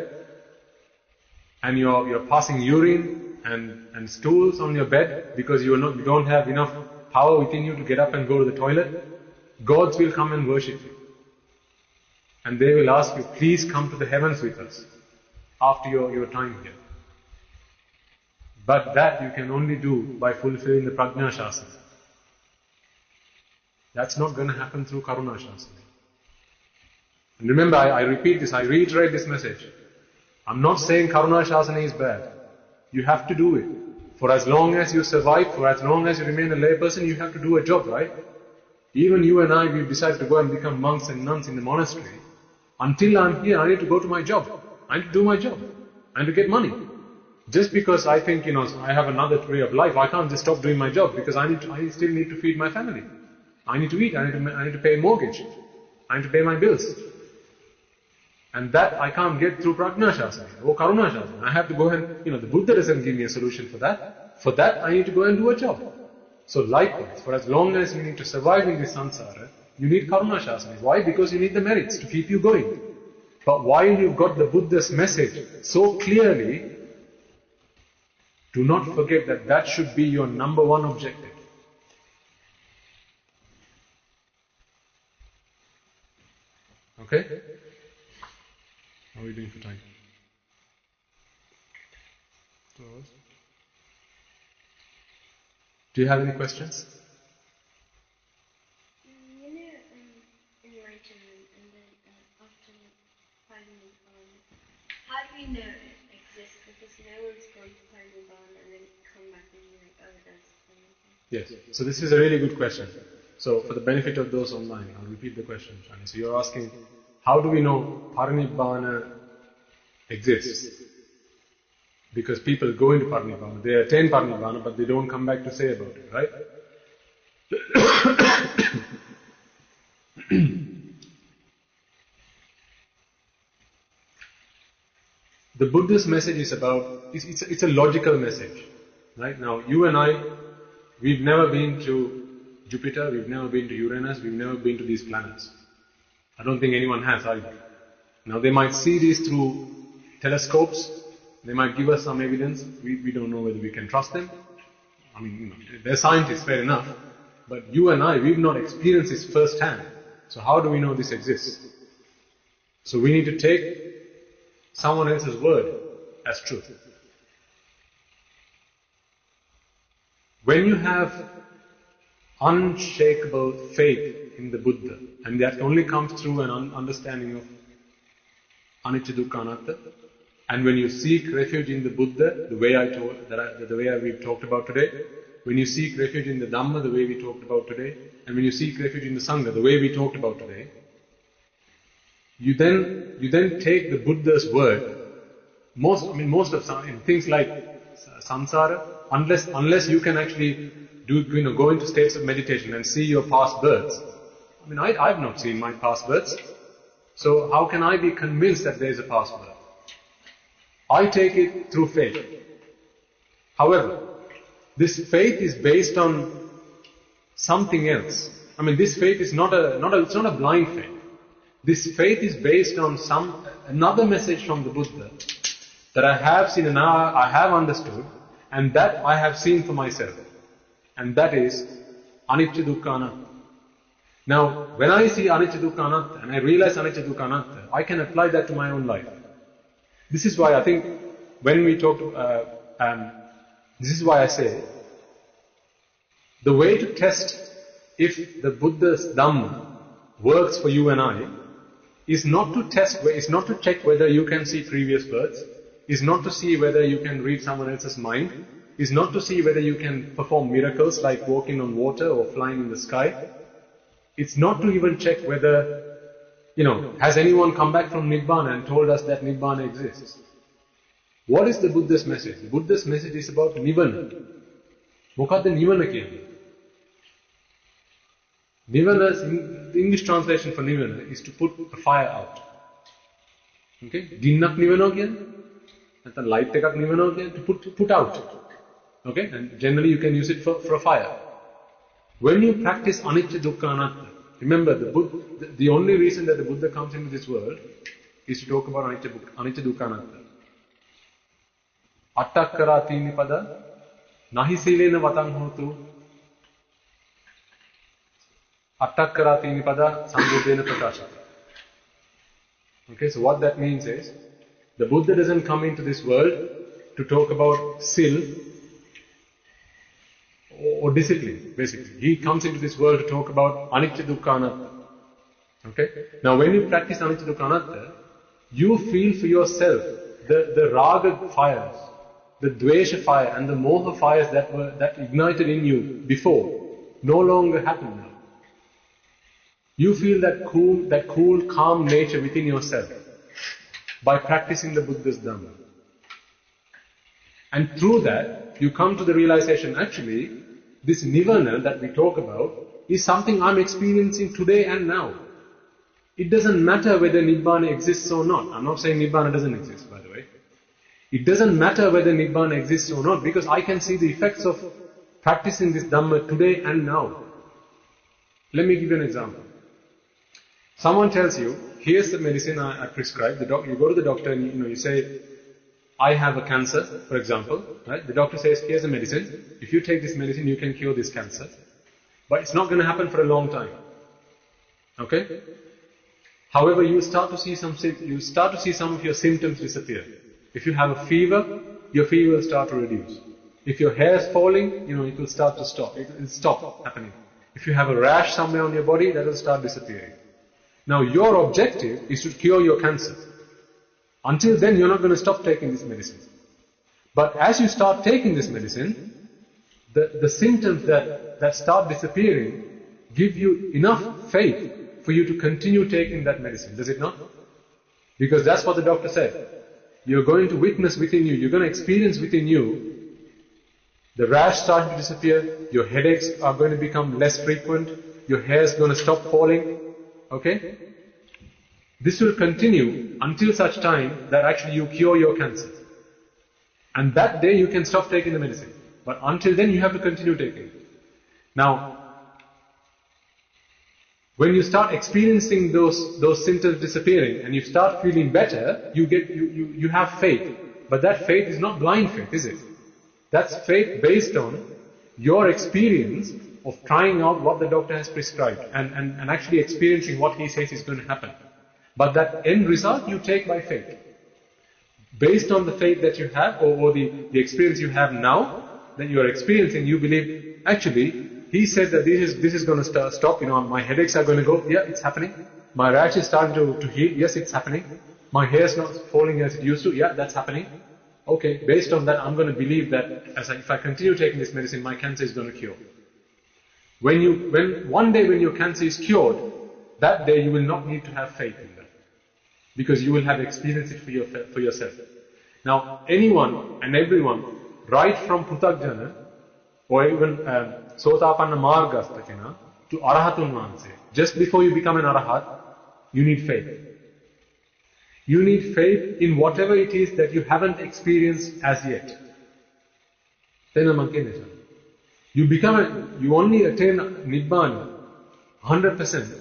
and you're passing urine and stools on your bed, because you don't have enough power within you to get up and go to the toilet, gods will come and worship you. And they will ask you, please come to the heavens with us after your time here. But that you can only do by fulfilling the Prajna Shasana. That's not going to happen through Karuna Shasana. And remember, I repeat this, I reiterate this message. I'm not saying Karuna Shasana is bad. You have to do it. For as long as you survive, for as long as you remain a layperson, you have to do a job, right? Even you and I, we've decided to go and become monks and nuns in the monastery. Until I'm here, I need to go to my job. I need to do my job. I need to get money. Just because I think, I have another way of life, I can't just stop doing my job because I still need to feed my family. I need to eat, I need to pay a mortgage. I need to pay my bills. And that I can't get through Prajna Shasana or Karuna Shasana. I have to go and, the Buddha doesn't give me a solution for that. For that, I need to go and do a job. So likewise, for as long as you need to survive in this samsara, you need Karuna Shasana. Why? Because you need the merits to keep you going. But while you've got the Buddha's message so clearly, do not forget that that should be your number one objective. Okay? How are we doing for time? 2 hours? Do you have any questions? Enlightenment and then after para-nibbana, how do we know it exists? Because no one's gone to para-nibbana and then come back and be like, oh, that's para-nibbana. Yes. So this is a really good question. So for the benefit of those online, I'll repeat the question, Shani. So you're asking, how do we know para-nibbana exists? Because people go into para-nibbana, they attain para-nibbana, but they don't come back to say about it, right? The Buddha's message is about, it's a logical message. Right? Now, you and I, we've never been to Jupiter, we've never been to Uranus, we've never been to these planets. I don't think anyone has either. Now, they might see these through telescopes, they might give us some evidence, we don't know whether we can trust them. I mean, they're scientists, fair enough. But you and I, we've not experienced this firsthand. So how do we know this exists? So we need to take someone else's word as truth. When you have unshakable faith in the Buddha, and that only comes through an understanding of anicca dukkha anatta, and when you seek refuge in the Buddha, the way we've talked about today, when you seek refuge in the Dhamma, the way we talked about today, and when you seek refuge in the Sangha, the way we talked about today, you then take the Buddha's word. Most of things like samsara, unless you can actually go into states of meditation and see your past births. I mean, I've not seen my past births, so how can I be convinced that there is a past birth? I take it through faith. However, this faith is based on something else. I mean, this faith is it's not a blind faith. This faith is based on another message from the Buddha that I have seen and I have understood, and that I have seen for myself. And that is anicca dukkha anatta. Now, when I see anicca dukkha anatta and I realize anicca dukkha anatta, I can apply that to my own life. This is why I think when we talk, this is why I say the way to test if the Buddha's Dhamma works for you and I, is not to test, is not to check whether you can see previous births, is not to see whether you can read someone else's mind, is not to see whether you can perform miracles like walking on water or flying in the sky. It's not to even check whether, has anyone come back from Nibbana and told us that Nibbana exists. What is the Buddha's message? The Buddha's message is about Nivana. Mokadda Nivana කියන්නේ? Nivana, the English translation for Nivana is to put a fire out. Okay? Ginnak Nivana කියන්නේ? නැත්නම් light එකක් නිවනවා කියන්නේ to put out. Okay? And generally you can use it for a fire. When you practice anicca dukkha anatta, remember the only reason that the Buddha comes into this world is to talk about anicca dukkha anatta. Attakkara tinipada nahi silena vatang hotu attakkara tinipada sambuddhena prakashata. Okay, so what that means is, the Buddha doesn't come into this world to talk about sil or discipline, basically. He comes into this world to talk about anicca dukkha anatta. Okay? Now when you practice anicca dukkha anatta, you feel for yourself the raga fires, the dvesha fire and the moha fires that ignited in you before no longer happen now. You feel that cool, calm nature within yourself by practicing the Buddha's Dhamma. And through that, you come to the realization, actually, this nirvana that we talk about is something I'm experiencing today and now. It doesn't matter whether Nibbana exists or not. I'm not saying Nibbana doesn't exist, by the way. It doesn't matter whether Nibbana exists or not, because I can see the effects of practicing this Dhamma today and now. Let me give you an example. Someone tells you, here's the medicine I prescribe. You go to the doctor and you say, I have a cancer, for example. Right? The doctor says, here's the medicine. If you take this medicine, you can cure this cancer. But it's not going to happen for a long time. Okay? However, you start to see some of your symptoms disappear. If you have a fever, your fever will start to reduce. If your hair is falling, it will start to stop. It will stop happening. If you have a rash somewhere on your body, that will start disappearing. Now your objective is to cure your cancer. Until then, you're not going to stop taking this medicine. But as you start taking this medicine, the symptoms that start disappearing give you enough faith for you to continue taking that medicine, does it not? Because that's what the doctor said. You're going to witness within you, you're going to experience within you, the rash starting to disappear, your headaches are going to become less frequent, your hair is going to stop falling. Okay? This will continue until such time that actually you cure your cancer. And that day you can stop taking the medicine. But until then you have to continue taking it. Now, when you start experiencing those symptoms disappearing and you start feeling better, you have faith. But that faith is not blind faith, is it? That's faith based on your experience of trying out what the doctor has prescribed and actually experiencing what he says is going to happen. But that end result you take by faith. Based on the faith that you have or the experience you have now that you are experiencing, you believe, actually, he said that this is going to stop, my headaches are going to go, yeah, it's happening. My rash is starting to heal, yes, it's happening. My hair is not falling as it used to, yeah, that's happening. Okay, based on that, I'm going to believe that if I continue taking this medicine, my cancer is going to cure. One day when your cancer is cured, that day you will not need to have faith in that. Because you will have experienced it for yourself. Now, anyone and everyone, right from Pruthajjana, or even Sotapana Margastakena, to Arahatun Vanse, just before you become an Arahat, you need faith. You need faith in whatever it is that you haven't experienced as yet. You only attain Nibbana 100%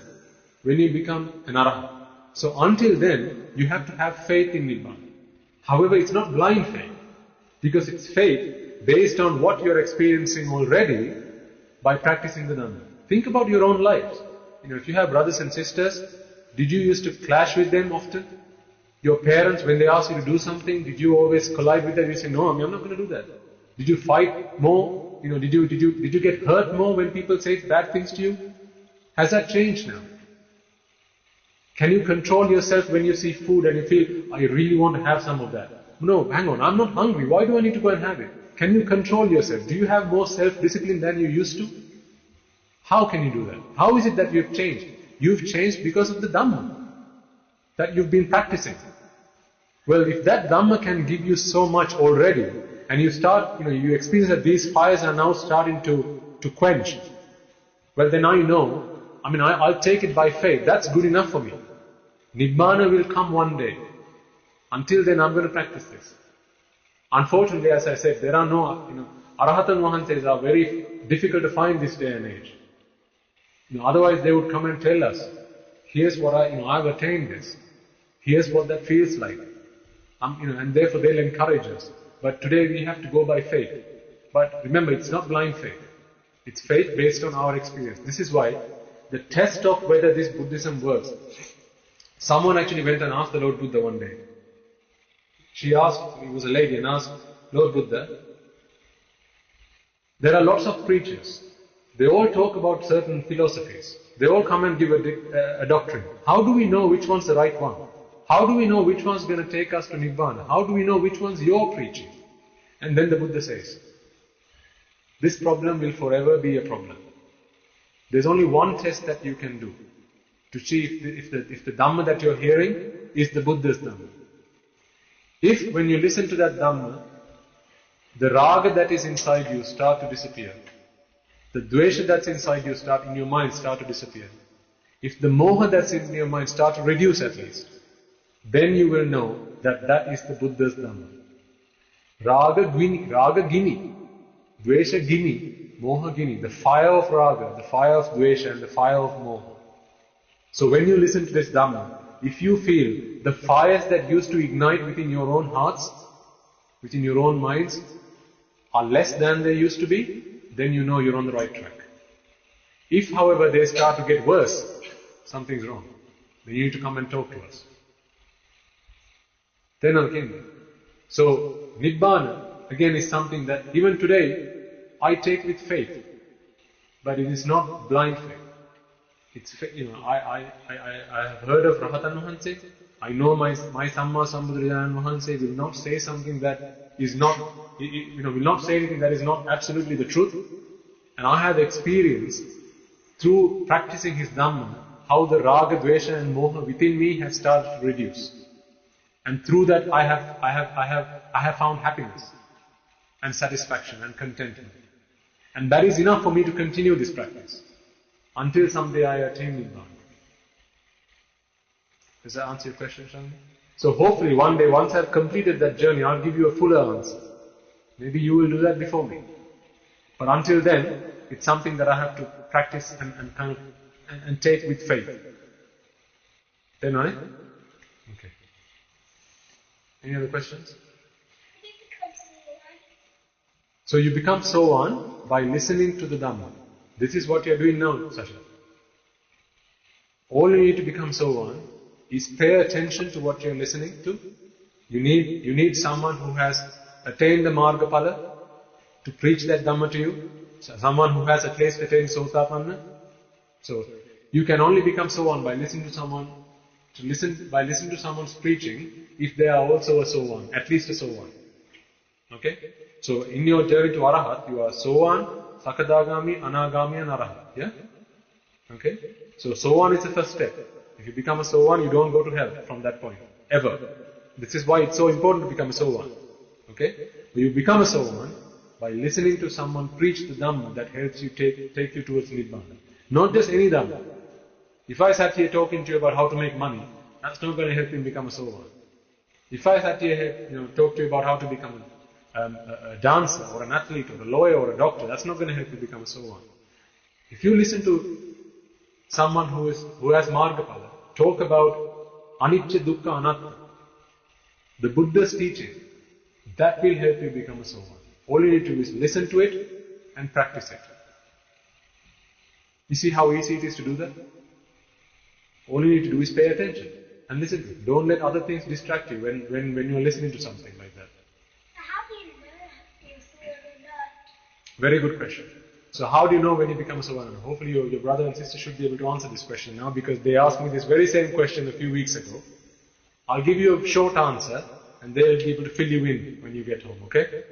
when you become an Arahat. So until then, you have to have faith in Nibbana. However, it's not blind faith, because it's faith based on what you're experiencing already by practicing the Dhamma. Think about your own lives. If you have brothers and sisters, did you used to clash with them often? Your parents, when they asked you to do something, did you always collide with them? You say, no, I'm not going to do that. Did you fight more? more, did you get hurt more when people say bad things to you? Has that changed now? Can you control yourself when you see food and you feel, I really want to have some of that? No, hang on, I'm not hungry. Why do I need to go and have it? Can you control yourself? Do you have more self-discipline than you used to? How can you do that? How is it that you've changed? You've changed because of the Dhamma that you've been practicing. Well, if that Dhamma can give you so much already, and you start, you experience that these fires are now starting to quench, well then I know, I'll take it by faith. That's good enough for me. Nibbana will come one day. Until then, I'm going to practice this. Unfortunately, as I said, there are no, Arahatan Vahanses are very difficult to find this day and age. Otherwise they would come and tell us, here's what I've attained this. Here's what that feels like. And therefore they'll encourage us. But today we have to go by faith. But remember, it's not blind faith. It's faith based on our experience. This is why the test of whether this Buddhism works. Someone actually went and asked the Lord Buddha one day. She asked, it was a lady, and asked, Lord Buddha, there are lots of preachers. They all talk about certain philosophies. They all come and give a doctrine. How do we know which one's the right one? How do we know which one's going to take us to Nibbana? How do we know which one's you're preaching? And then the Buddha says, this problem will forever be a problem. There's only one test that you can do to see if the Dhamma that you're hearing is the Buddha's Dhamma. If when you listen to that Dhamma, the raga that is inside you start to disappear, the dvesha that's inside you in your mind start to disappear, if the moha that's in your mind start to reduce at least, then you will know that that is the Buddha's Dhamma. Raga gini, dvesha gini, moha gini, the fire of raga, the fire of dvesha and the fire of moha. So when you listen to this Dhamma, if you feel the fires that used to ignite within your own hearts, within your own minds, are less than they used to be, then you know you're on the right track. If, however, they start to get worse, something's wrong. Then you need to come and talk to us. Then again, so Nibbana, again, is something that even today, I take with faith. But it is not blind faith. It's, I have heard of Rahatan Vahanse. I know my Samma Sambuddharajan Vahanse will not say something that is not, will not say anything that is not absolutely the truth. And I have experienced through practicing his Dhamma how the raga, dvesha and moha within me have started to reduce. And through that I have found happiness and satisfaction and contentment. And that is enough for me to continue this practice until someday I attain Nibbana. Does that answer your question, Shanti? So hopefully one day, once I've completed that journey, I'll give you a fuller answer. Maybe you will do that before me. But until then, it's something that I have to practice and take with faith. Then I? Okay. Any other questions? So you become so on by listening to the Dhamma. This is what you're doing now, Sasha. All you need to become so on is pay attention to what you're listening to. You need someone who has attained the Margapala to preach that Dhamma to you. Someone who has at least attained Sotapana. So you can only become so on by listening to someone's preaching if they are also a sowan, at least a sowan. Okay? So in your journey to Arahat, you are sowan, Sakadagami, Anagami and Arahat. Yeah? Okay? So sowan is the first step. If you become a sowan, you don't go to hell from that point. Ever. This is why it's so important to become a sowan. Okay? So you become a sowan by listening to someone preach the Dhamma that helps you take you towards Nibbana. Not just any Dhamma. If I sat here talking to you about how to make money, that's not going to help you become a sowan. If I sat here, talk to you about how to become a dancer or an athlete or a lawyer or a doctor, that's not going to help you become a sowan. If you listen to someone who has Margapala talk about Anicca, Dukkha, Anatta, the Buddha's teaching, that will help you become a sowan. All you need to do is listen to it and practice it. You see how easy it is to do that? All you need to do is pay attention and listen to it. Don't let other things distract you when you're listening to something like that. How do you know if you're or not? Very good question. So how do you know when you become a Sabbadanam? Hopefully your brother and sister should be able to answer this question now, because they asked me this very same question a few weeks ago. I'll give you a short answer and they'll be able to fill you in when you get home, okay?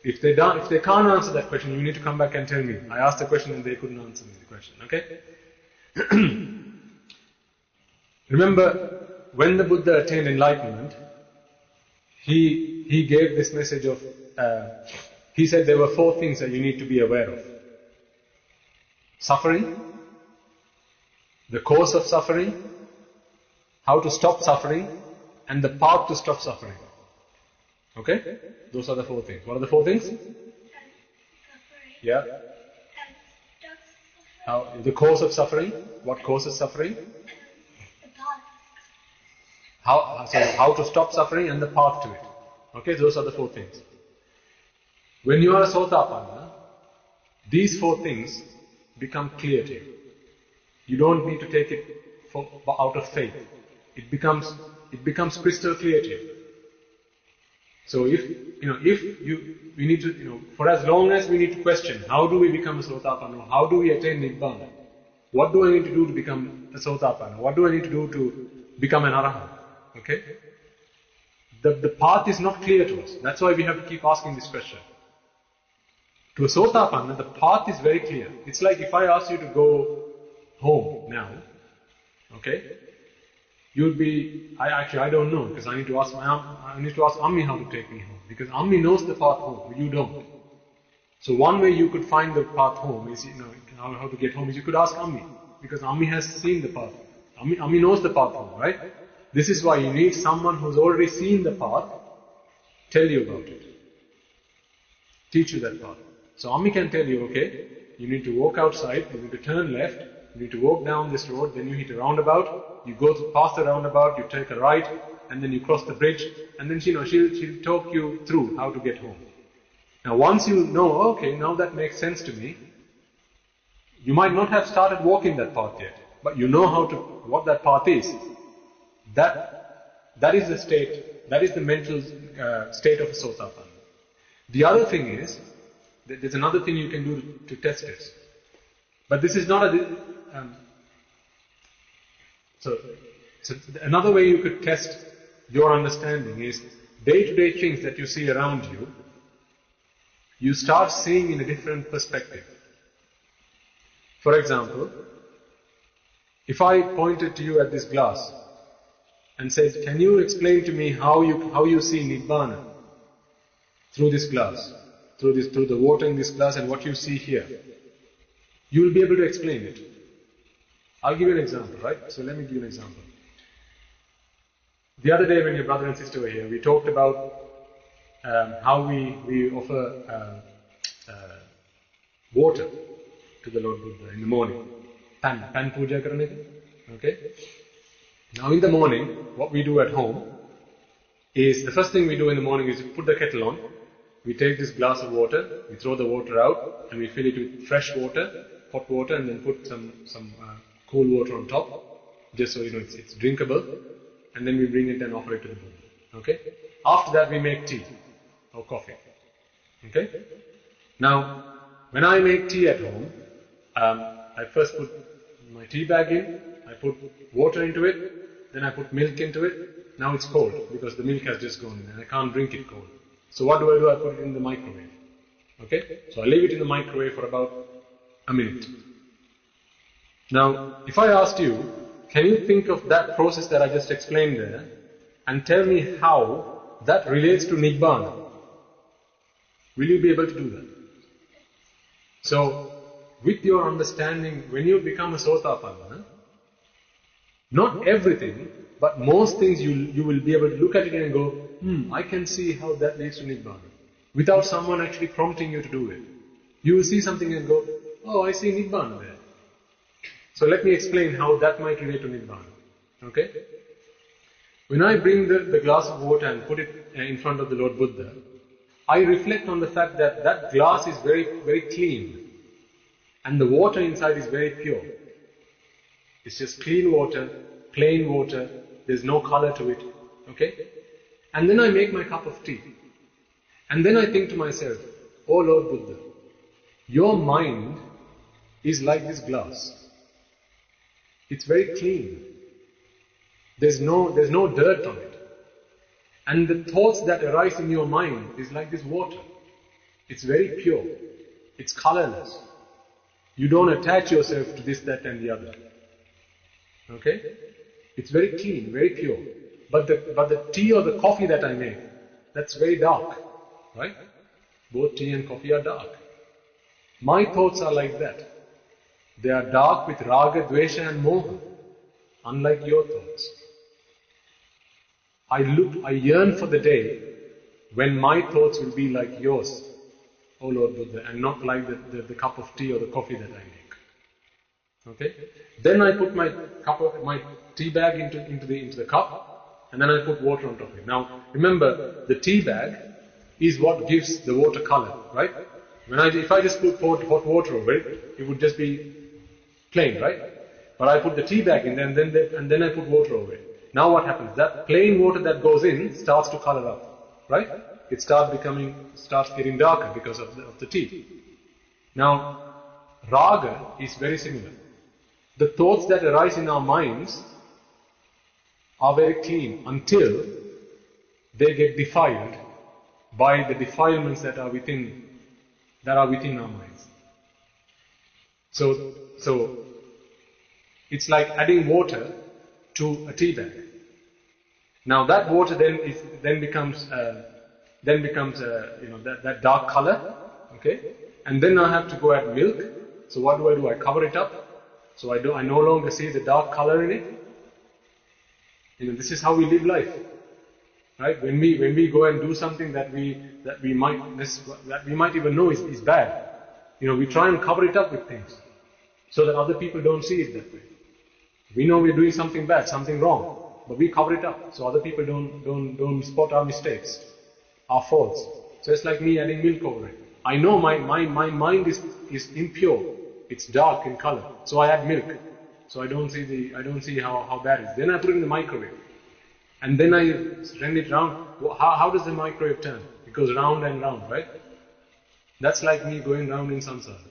If they can't answer that question, you need to come back and tell me. I asked the question and they couldn't answer me the question, okay? Remember, when the Buddha attained enlightenment, he gave this message of, he said there were 4 things that you need to be aware of. Suffering, the cause of suffering, how to stop suffering, and the path to stop suffering. Okay? Those are the 4 things. What are the 4 things? Yeah. The cause of suffering. What causes suffering? How to stop suffering and the path to it. Okay, those are the 4 things. When you are a Sotapana, these 4 things become clear to you. You don't need to take it out of faith. It becomes crystal clear to you. So we need to, for as long as we need to question, how do we become a Sotapana? How do we attain Nibbana? What do I need to do to become a Sotapana? What do I need to do to become an Arahant? Okay? The path is not clear to us. That's why we have to keep asking this question. To a Sotapana, the path is very clear. It's like if I ask you to go home now, okay? You'd be, I don't know, because I need to ask Ammi how to take me home, because Ammi knows the path home, but you don't. So one way you could find the path home is, how to get home is you could ask Ammi, because Ammi has seen the path. Ammi knows the path home, right? This is why you need someone who's already seen the path, tell you about it, teach you that path. So Ammi can tell you, okay, you need to walk outside, you need to turn left, you need to walk down this road, then you hit a roundabout, you go past the roundabout, you take a right, and then you cross the bridge, and then she'll talk you through how to get home. Now once you know, okay, now that makes sense to me, you might not have started walking that path yet, but you know what that path is. That is the state, that is the mental state of a Sotapana. The other thing is, there's another thing you can do to test it. But this is not so another way you could test your understanding is day-to-day things that you see around you, you start seeing in a different perspective. For example, if I pointed to you at this glass and said, can you explain to me how you see Nibbana through this glass? Through the water in this glass and what you see here. You will be able to explain it. I'll give you an example, right? So let me give you an example. The other day when your brother and sister were here, we talked about how we offer water to the Lord Buddha in the morning. Pan puja karne ka. Okay? Now in the morning, what we do at home is, the first thing we do in the morning is to put the kettle on. We take this glass of water, we throw the water out, and we fill it with fresh water, hot water, and then put some cool water on top, just so it's drinkable. And then we bring it and offer it to the Buddha. Okay? After that we make tea or coffee. Okay? Now, when I make tea at home, I first put my tea bag in, I put water into it, then I put milk into it. Now it's cold because the milk has just gone in and I can't drink it cold. So what do? I put it in the microwave. Okay? So I leave it in the microwave for about a minute. Now, if I asked you, can you think of that process that I just explained there and tell me how that relates to Nibbana? Will you be able to do that? So, with your understanding, when you become a Sotapana, not everything, but most things you will be able to look at it and go, I can see how that leads to Nibbana. Without someone actually prompting you to do it. You will see something and go, oh, I see Nibbana there. So let me explain how that might relate to Nibbana. Okay? When I bring the glass of water and put it in front of the Lord Buddha, I reflect on the fact that that glass is very, very clean. And the water inside is very pure. It's just clean water, plain water, there's no color to it. Okay? And then I make my cup of tea. And then I think to myself, oh Lord Buddha, Your mind is like this glass. It's very clean. There's no dirt on it. And the thoughts that arise in your mind is like this water. It's very pure. It's colorless. You don't attach yourself to this, that and the other. Okay? It's very clean, very pure. But the tea or the coffee that I make, that's very dark. Right? Both tea and coffee are dark. My thoughts are like that. They are dark with raga, dvesha and moha. Unlike your thoughts. I yearn for the day when my thoughts will be like yours, O Lord Buddha, and not like the cup of tea or the coffee that I make. Okay? Then I put my tea bag into the cup, and then I put water on top of it. Now, remember, the tea bag is what gives the water color, right? If I just put hot water over it, it would just be plain, right? But I put the tea bag in there, and then I put water over it. Now what happens? That plain water that goes in starts to color up, right? It starts getting darker because of the tea. Now, raga is very similar. The thoughts that arise in our minds are very clean until they get defiled by the defilements that are within our minds. So it's like adding water to a tea bag. Now that water then becomes that dark color, okay? And then I have to go add milk. So what do? I cover it up. So I no longer see the dark color in it. This is how we live life, right? When we go and do something that we might even know is bad, we try and cover it up with things so that other people don't see it that way. We know we're doing something bad, something wrong, but we cover it up so other people don't spot our mistakes, our faults. So it's like me adding milk over it. I know my mind is impure. It's dark in color, so I add milk. So I don't see how bad it is. Then I put it in the microwave, and then I send it round. How does the microwave turn? It goes round and round, right? That's like me going round in samsara.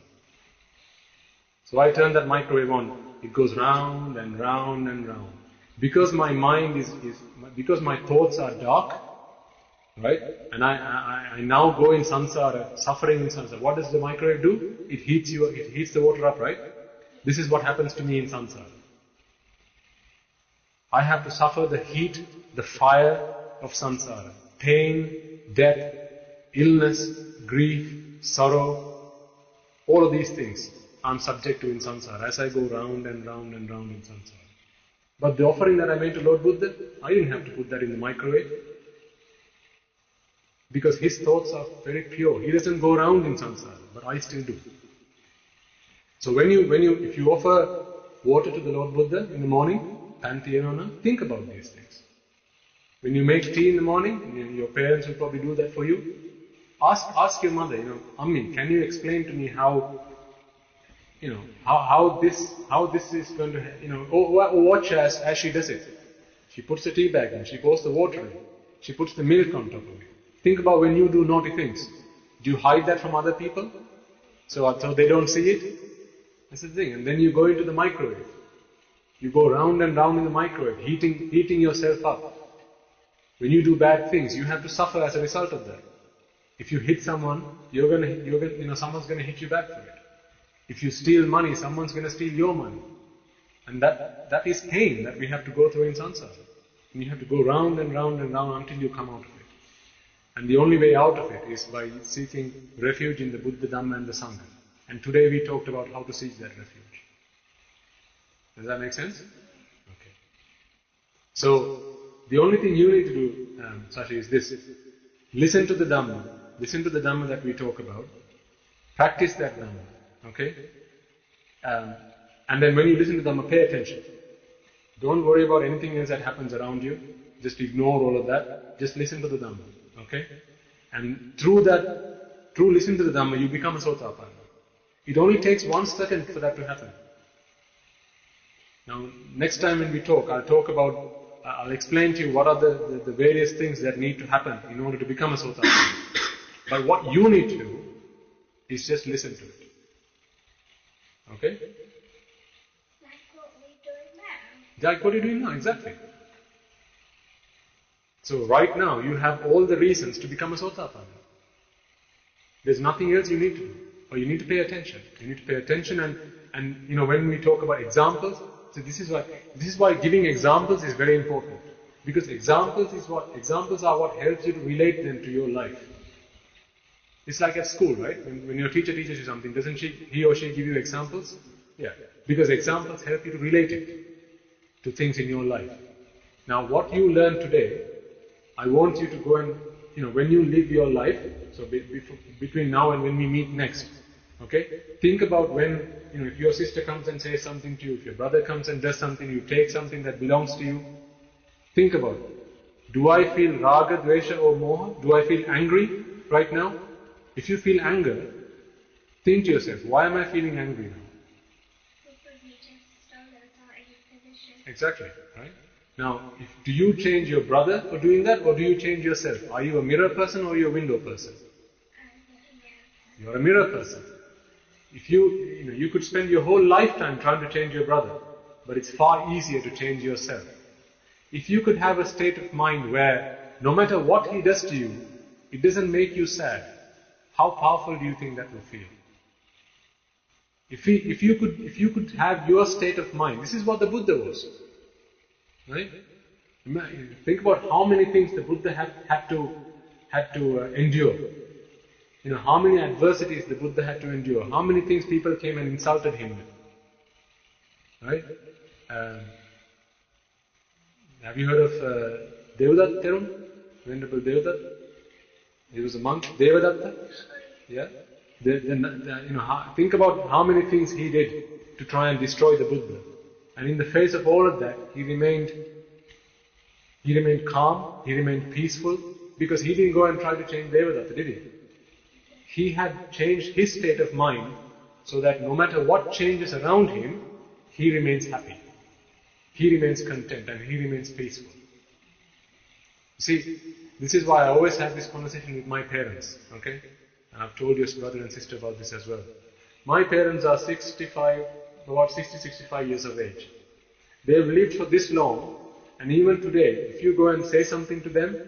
So I turn that microwave on. It goes round and round and round. Because my mind because my thoughts are dark, right? And I now go in samsara, suffering in samsara. What does the microwave do? It heats the water up, right? This is what happens to me in samsara. I have to suffer the heat, the fire of samsara. Pain, death, illness, grief, sorrow, all of these things I'm subject to in samsara as I go round and round and round in samsara. But the offering that I made to Lord Buddha, I didn't have to put that in the microwave. Because his thoughts are very pure. He doesn't go around in samsara, but I still do. So if you offer water to the Lord Buddha in the morning, think about these things. When you make tea in the morning, your parents will probably do that for you. Ask your mother, Ammi, can you explain to me how this is going to, or watch her as she does it. She puts the tea bag in, she pours the water in, she puts the milk on top of it. Think about when you do naughty things. Do you hide that from other people? So they don't see it? That's the thing. And then you go into the microwave. You go round and round in the microwave, heating yourself up. When you do bad things, you have to suffer as a result of that. If you hit someone, someone's going to hit you back for it. If you steal money, someone's going to steal your money. And that is pain that we have to go through in samsara. And you have to go round and round and round until you come out of it. And the only way out of it is by seeking refuge in the Buddha, Dhamma and the Sangha. And today we talked about how to seek that refuge. Does that make sense? Okay. So, the only thing you need to do, Sashi, is this. Listen to the Dhamma. Listen to the Dhamma that we talk about. Practice that Dhamma. Okay? And then when you listen to Dhamma, pay attention. Don't worry about anything else that happens around you. Just ignore all of that. Just listen to the Dhamma. Okay? And through listening to the Dhamma, you become a Sotapana. It only takes 1 second for that to happen. Now, next time when we talk, I'll explain to you what are the various things that need to happen in order to become a Sotapana. But what you need to do is just listen to it. Okay? Like what we're doing now. Like what you're doing now, exactly. So right now you have all the reasons to become a Sotapana. There's nothing else you need to do. Or you need to pay attention. You need to pay attention and when we talk about examples, so this is why giving examples is very important. Because examples are what helps you to relate them to your life. It's like at school, right? When your teacher teaches you something, doesn't he or she give you examples? Yeah. Because examples help you to relate it to things in your life. Now what you learn today, I want you to go and, when you live your life, so between now and when we meet next, okay? Think about when, if your sister comes and says something to you, if your brother comes and does something, you take something that belongs to you, think about it. Do I feel raga, dvesha or moha? Do I feel angry right now? If you feel anger, think to yourself, why am I feeling angry now? Because you just stole it without any permission. Exactly, right? Now, do you change your brother for doing that, or do you change yourself? Are you a mirror person or are you a window person? You're a mirror person. If you could spend your whole lifetime trying to change your brother, but it's far easier to change yourself. If you could have a state of mind where no matter what he does to you, it doesn't make you sad, how powerful do you think that will feel? If you could have your state of mind, this is what the Buddha was. Right? Think about how many things the Buddha had to endure. How many adversities the Buddha had to endure. How many things people came and insulted him with. Right? Have you heard of Devadatta Terun? Venerable Devadatta? He was a monk, Devadatta. Yeah? Think about how many things he did to try and destroy the Buddha. And in the face of all of that, he remained calm, he remained peaceful, because he didn't go and try to change Devadatta, did he? He had changed his state of mind so that no matter what changes around him, he remains happy. He remains content and he remains peaceful. See, this is why I always have this conversation with my parents, okay? And I've told your brother and sister about this as well. My parents are 65 years of age. They've lived for this long, and even today, if you go and say something to them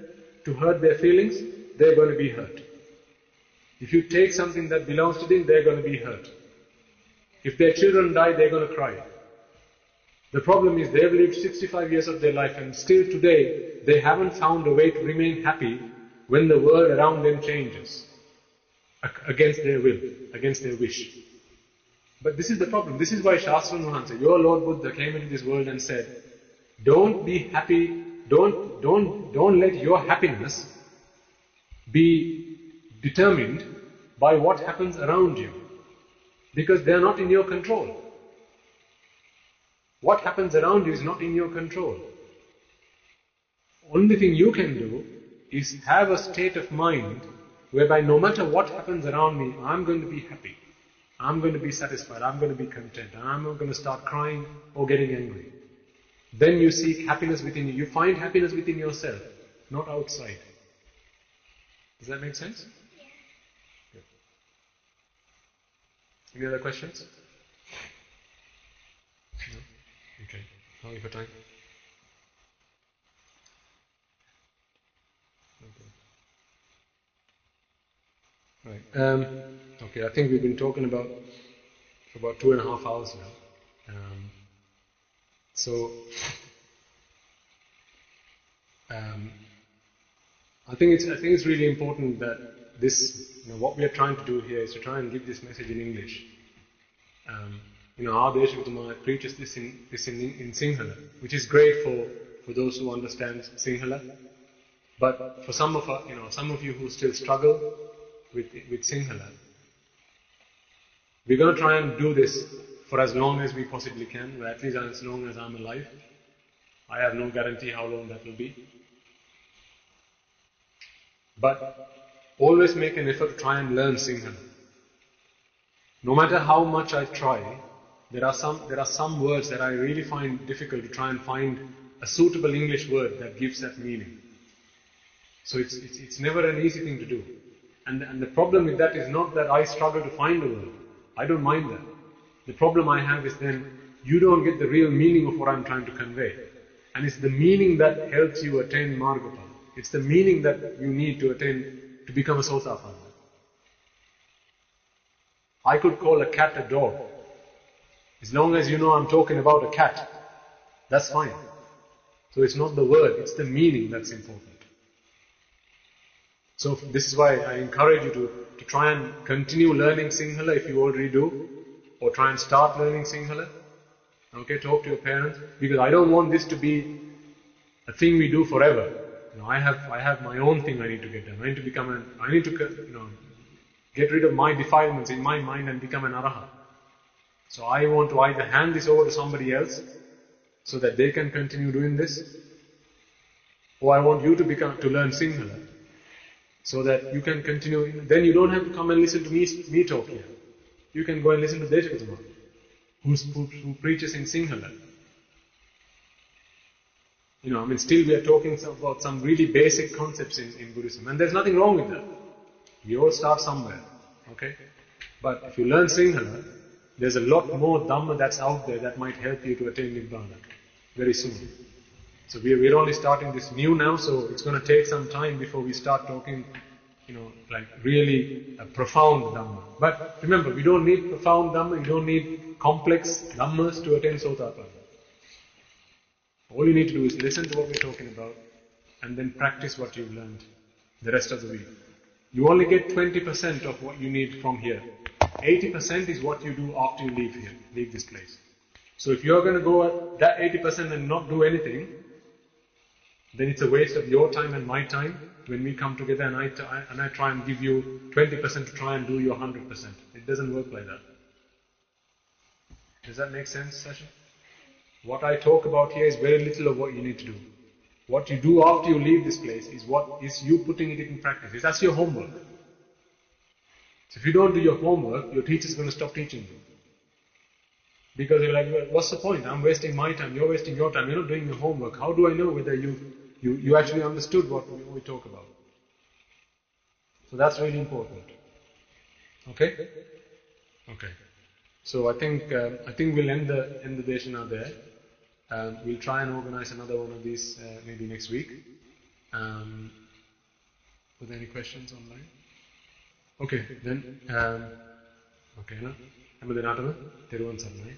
to hurt their feelings, they're going to be hurt. If you take something that belongs to them, they're going to be hurt. If their children die, they're going to cry. The problem is they've lived 65 years of their life, and still today, they haven't found a way to remain happy when the world around them changes against their will, against their wish. But this is the problem. This is why Shastra Mahan said, your Lord Buddha came into this world and said, don't be happy, don't let your happiness be determined by what happens around you. Because they are not in your control. What happens around you is not in your control. Only thing you can do is have a state of mind whereby no matter what happens around me, I'm going to be happy. I'm going to be satisfied. I'm going to be content. And I'm not going to start crying or getting angry. Then you seek happiness within you. You find happiness within yourself, not outside. Does that make sense? Yeah. Good. Any other questions? No? Okay. How are you for time? Okay. Right. Okay, I think we've been talking for about 2.5 hours now. I think it's really important that this, what we are trying to do here is to try and give this message in English. Our Deshavatama preaches this in Sinhala, which is great for those who understand Sinhala. But for some of you who still struggle with Sinhala, we're going to try and do this for as long as we possibly can, or at least as long as I'm alive. I have no guarantee how long that will be. But always make an effort to try and learn Sinhala. No matter how much I try, there are some words that I really find difficult to try and find a suitable English word that gives that meaning. So it's never an easy thing to do. And the problem with that is not that I struggle to find a word. I don't mind that. The problem I have is then you don't get the real meaning of what I'm trying to convey. And it's the meaning that helps you attain Margapala. It's the meaning that you need to attain to become a Sotapana. I could call a cat a dog. As long as you know I'm talking about a cat, that's fine. So it's not the word, it's the meaning that's important. So this is why I encourage you to try and continue learning Sinhala if you already do, or try and start learning Sinhala. Okay, talk to your parents, because I don't want this to be a thing we do forever. I have my own thing I need to get done. I need to get rid of my defilements in my mind and become an arahat. So I want to either hand this over to somebody else so that they can continue doing this, or I want you to learn Sinhala so that you can continue. Then you don't have to come and listen to me talk here. You can go and listen to Deshapatama, who preaches in Sinhala. Still we are talking about some really basic concepts in Buddhism, and there's nothing wrong with that. We all start somewhere, okay? But if you learn Sinhala, there's a lot more Dhamma that's out there that might help you to attain Nibbana very soon. So we're only starting this new now, so it's going to take some time before we start talking, like really a profound Dhamma. But remember, we don't need profound Dhamma, you don't need complex Dhammas to attain Sotapana. All you need to do is listen to what we're talking about and then practice what you've learned the rest of the week. You only get 20% of what you need from here. 80% is what you do after you leave this place. So if you're going to go at that 80% and not do anything, then it's a waste of your time and my time when we come together and I try and give you 20% to try and do your 100%. It doesn't work like that. Does that make sense, Sasha? What I talk about here is very little of what you need to do. What you do after you leave this place is you putting it in practice. That's your homework. So if you don't do your homework, your teacher's going to stop teaching you. Because you're like, well, what's the point? I'm wasting my time, you're wasting your time, you're not doing your homework. How do I know whether you actually understood what we talk about? So that's really important. Okay? Okay. So I think we'll end the Deshana there. We'll try and organize another one of these maybe next week. Were there any questions online? Okay, then. Okay, na? Hamma Dinatama, Teruvan Sarnai.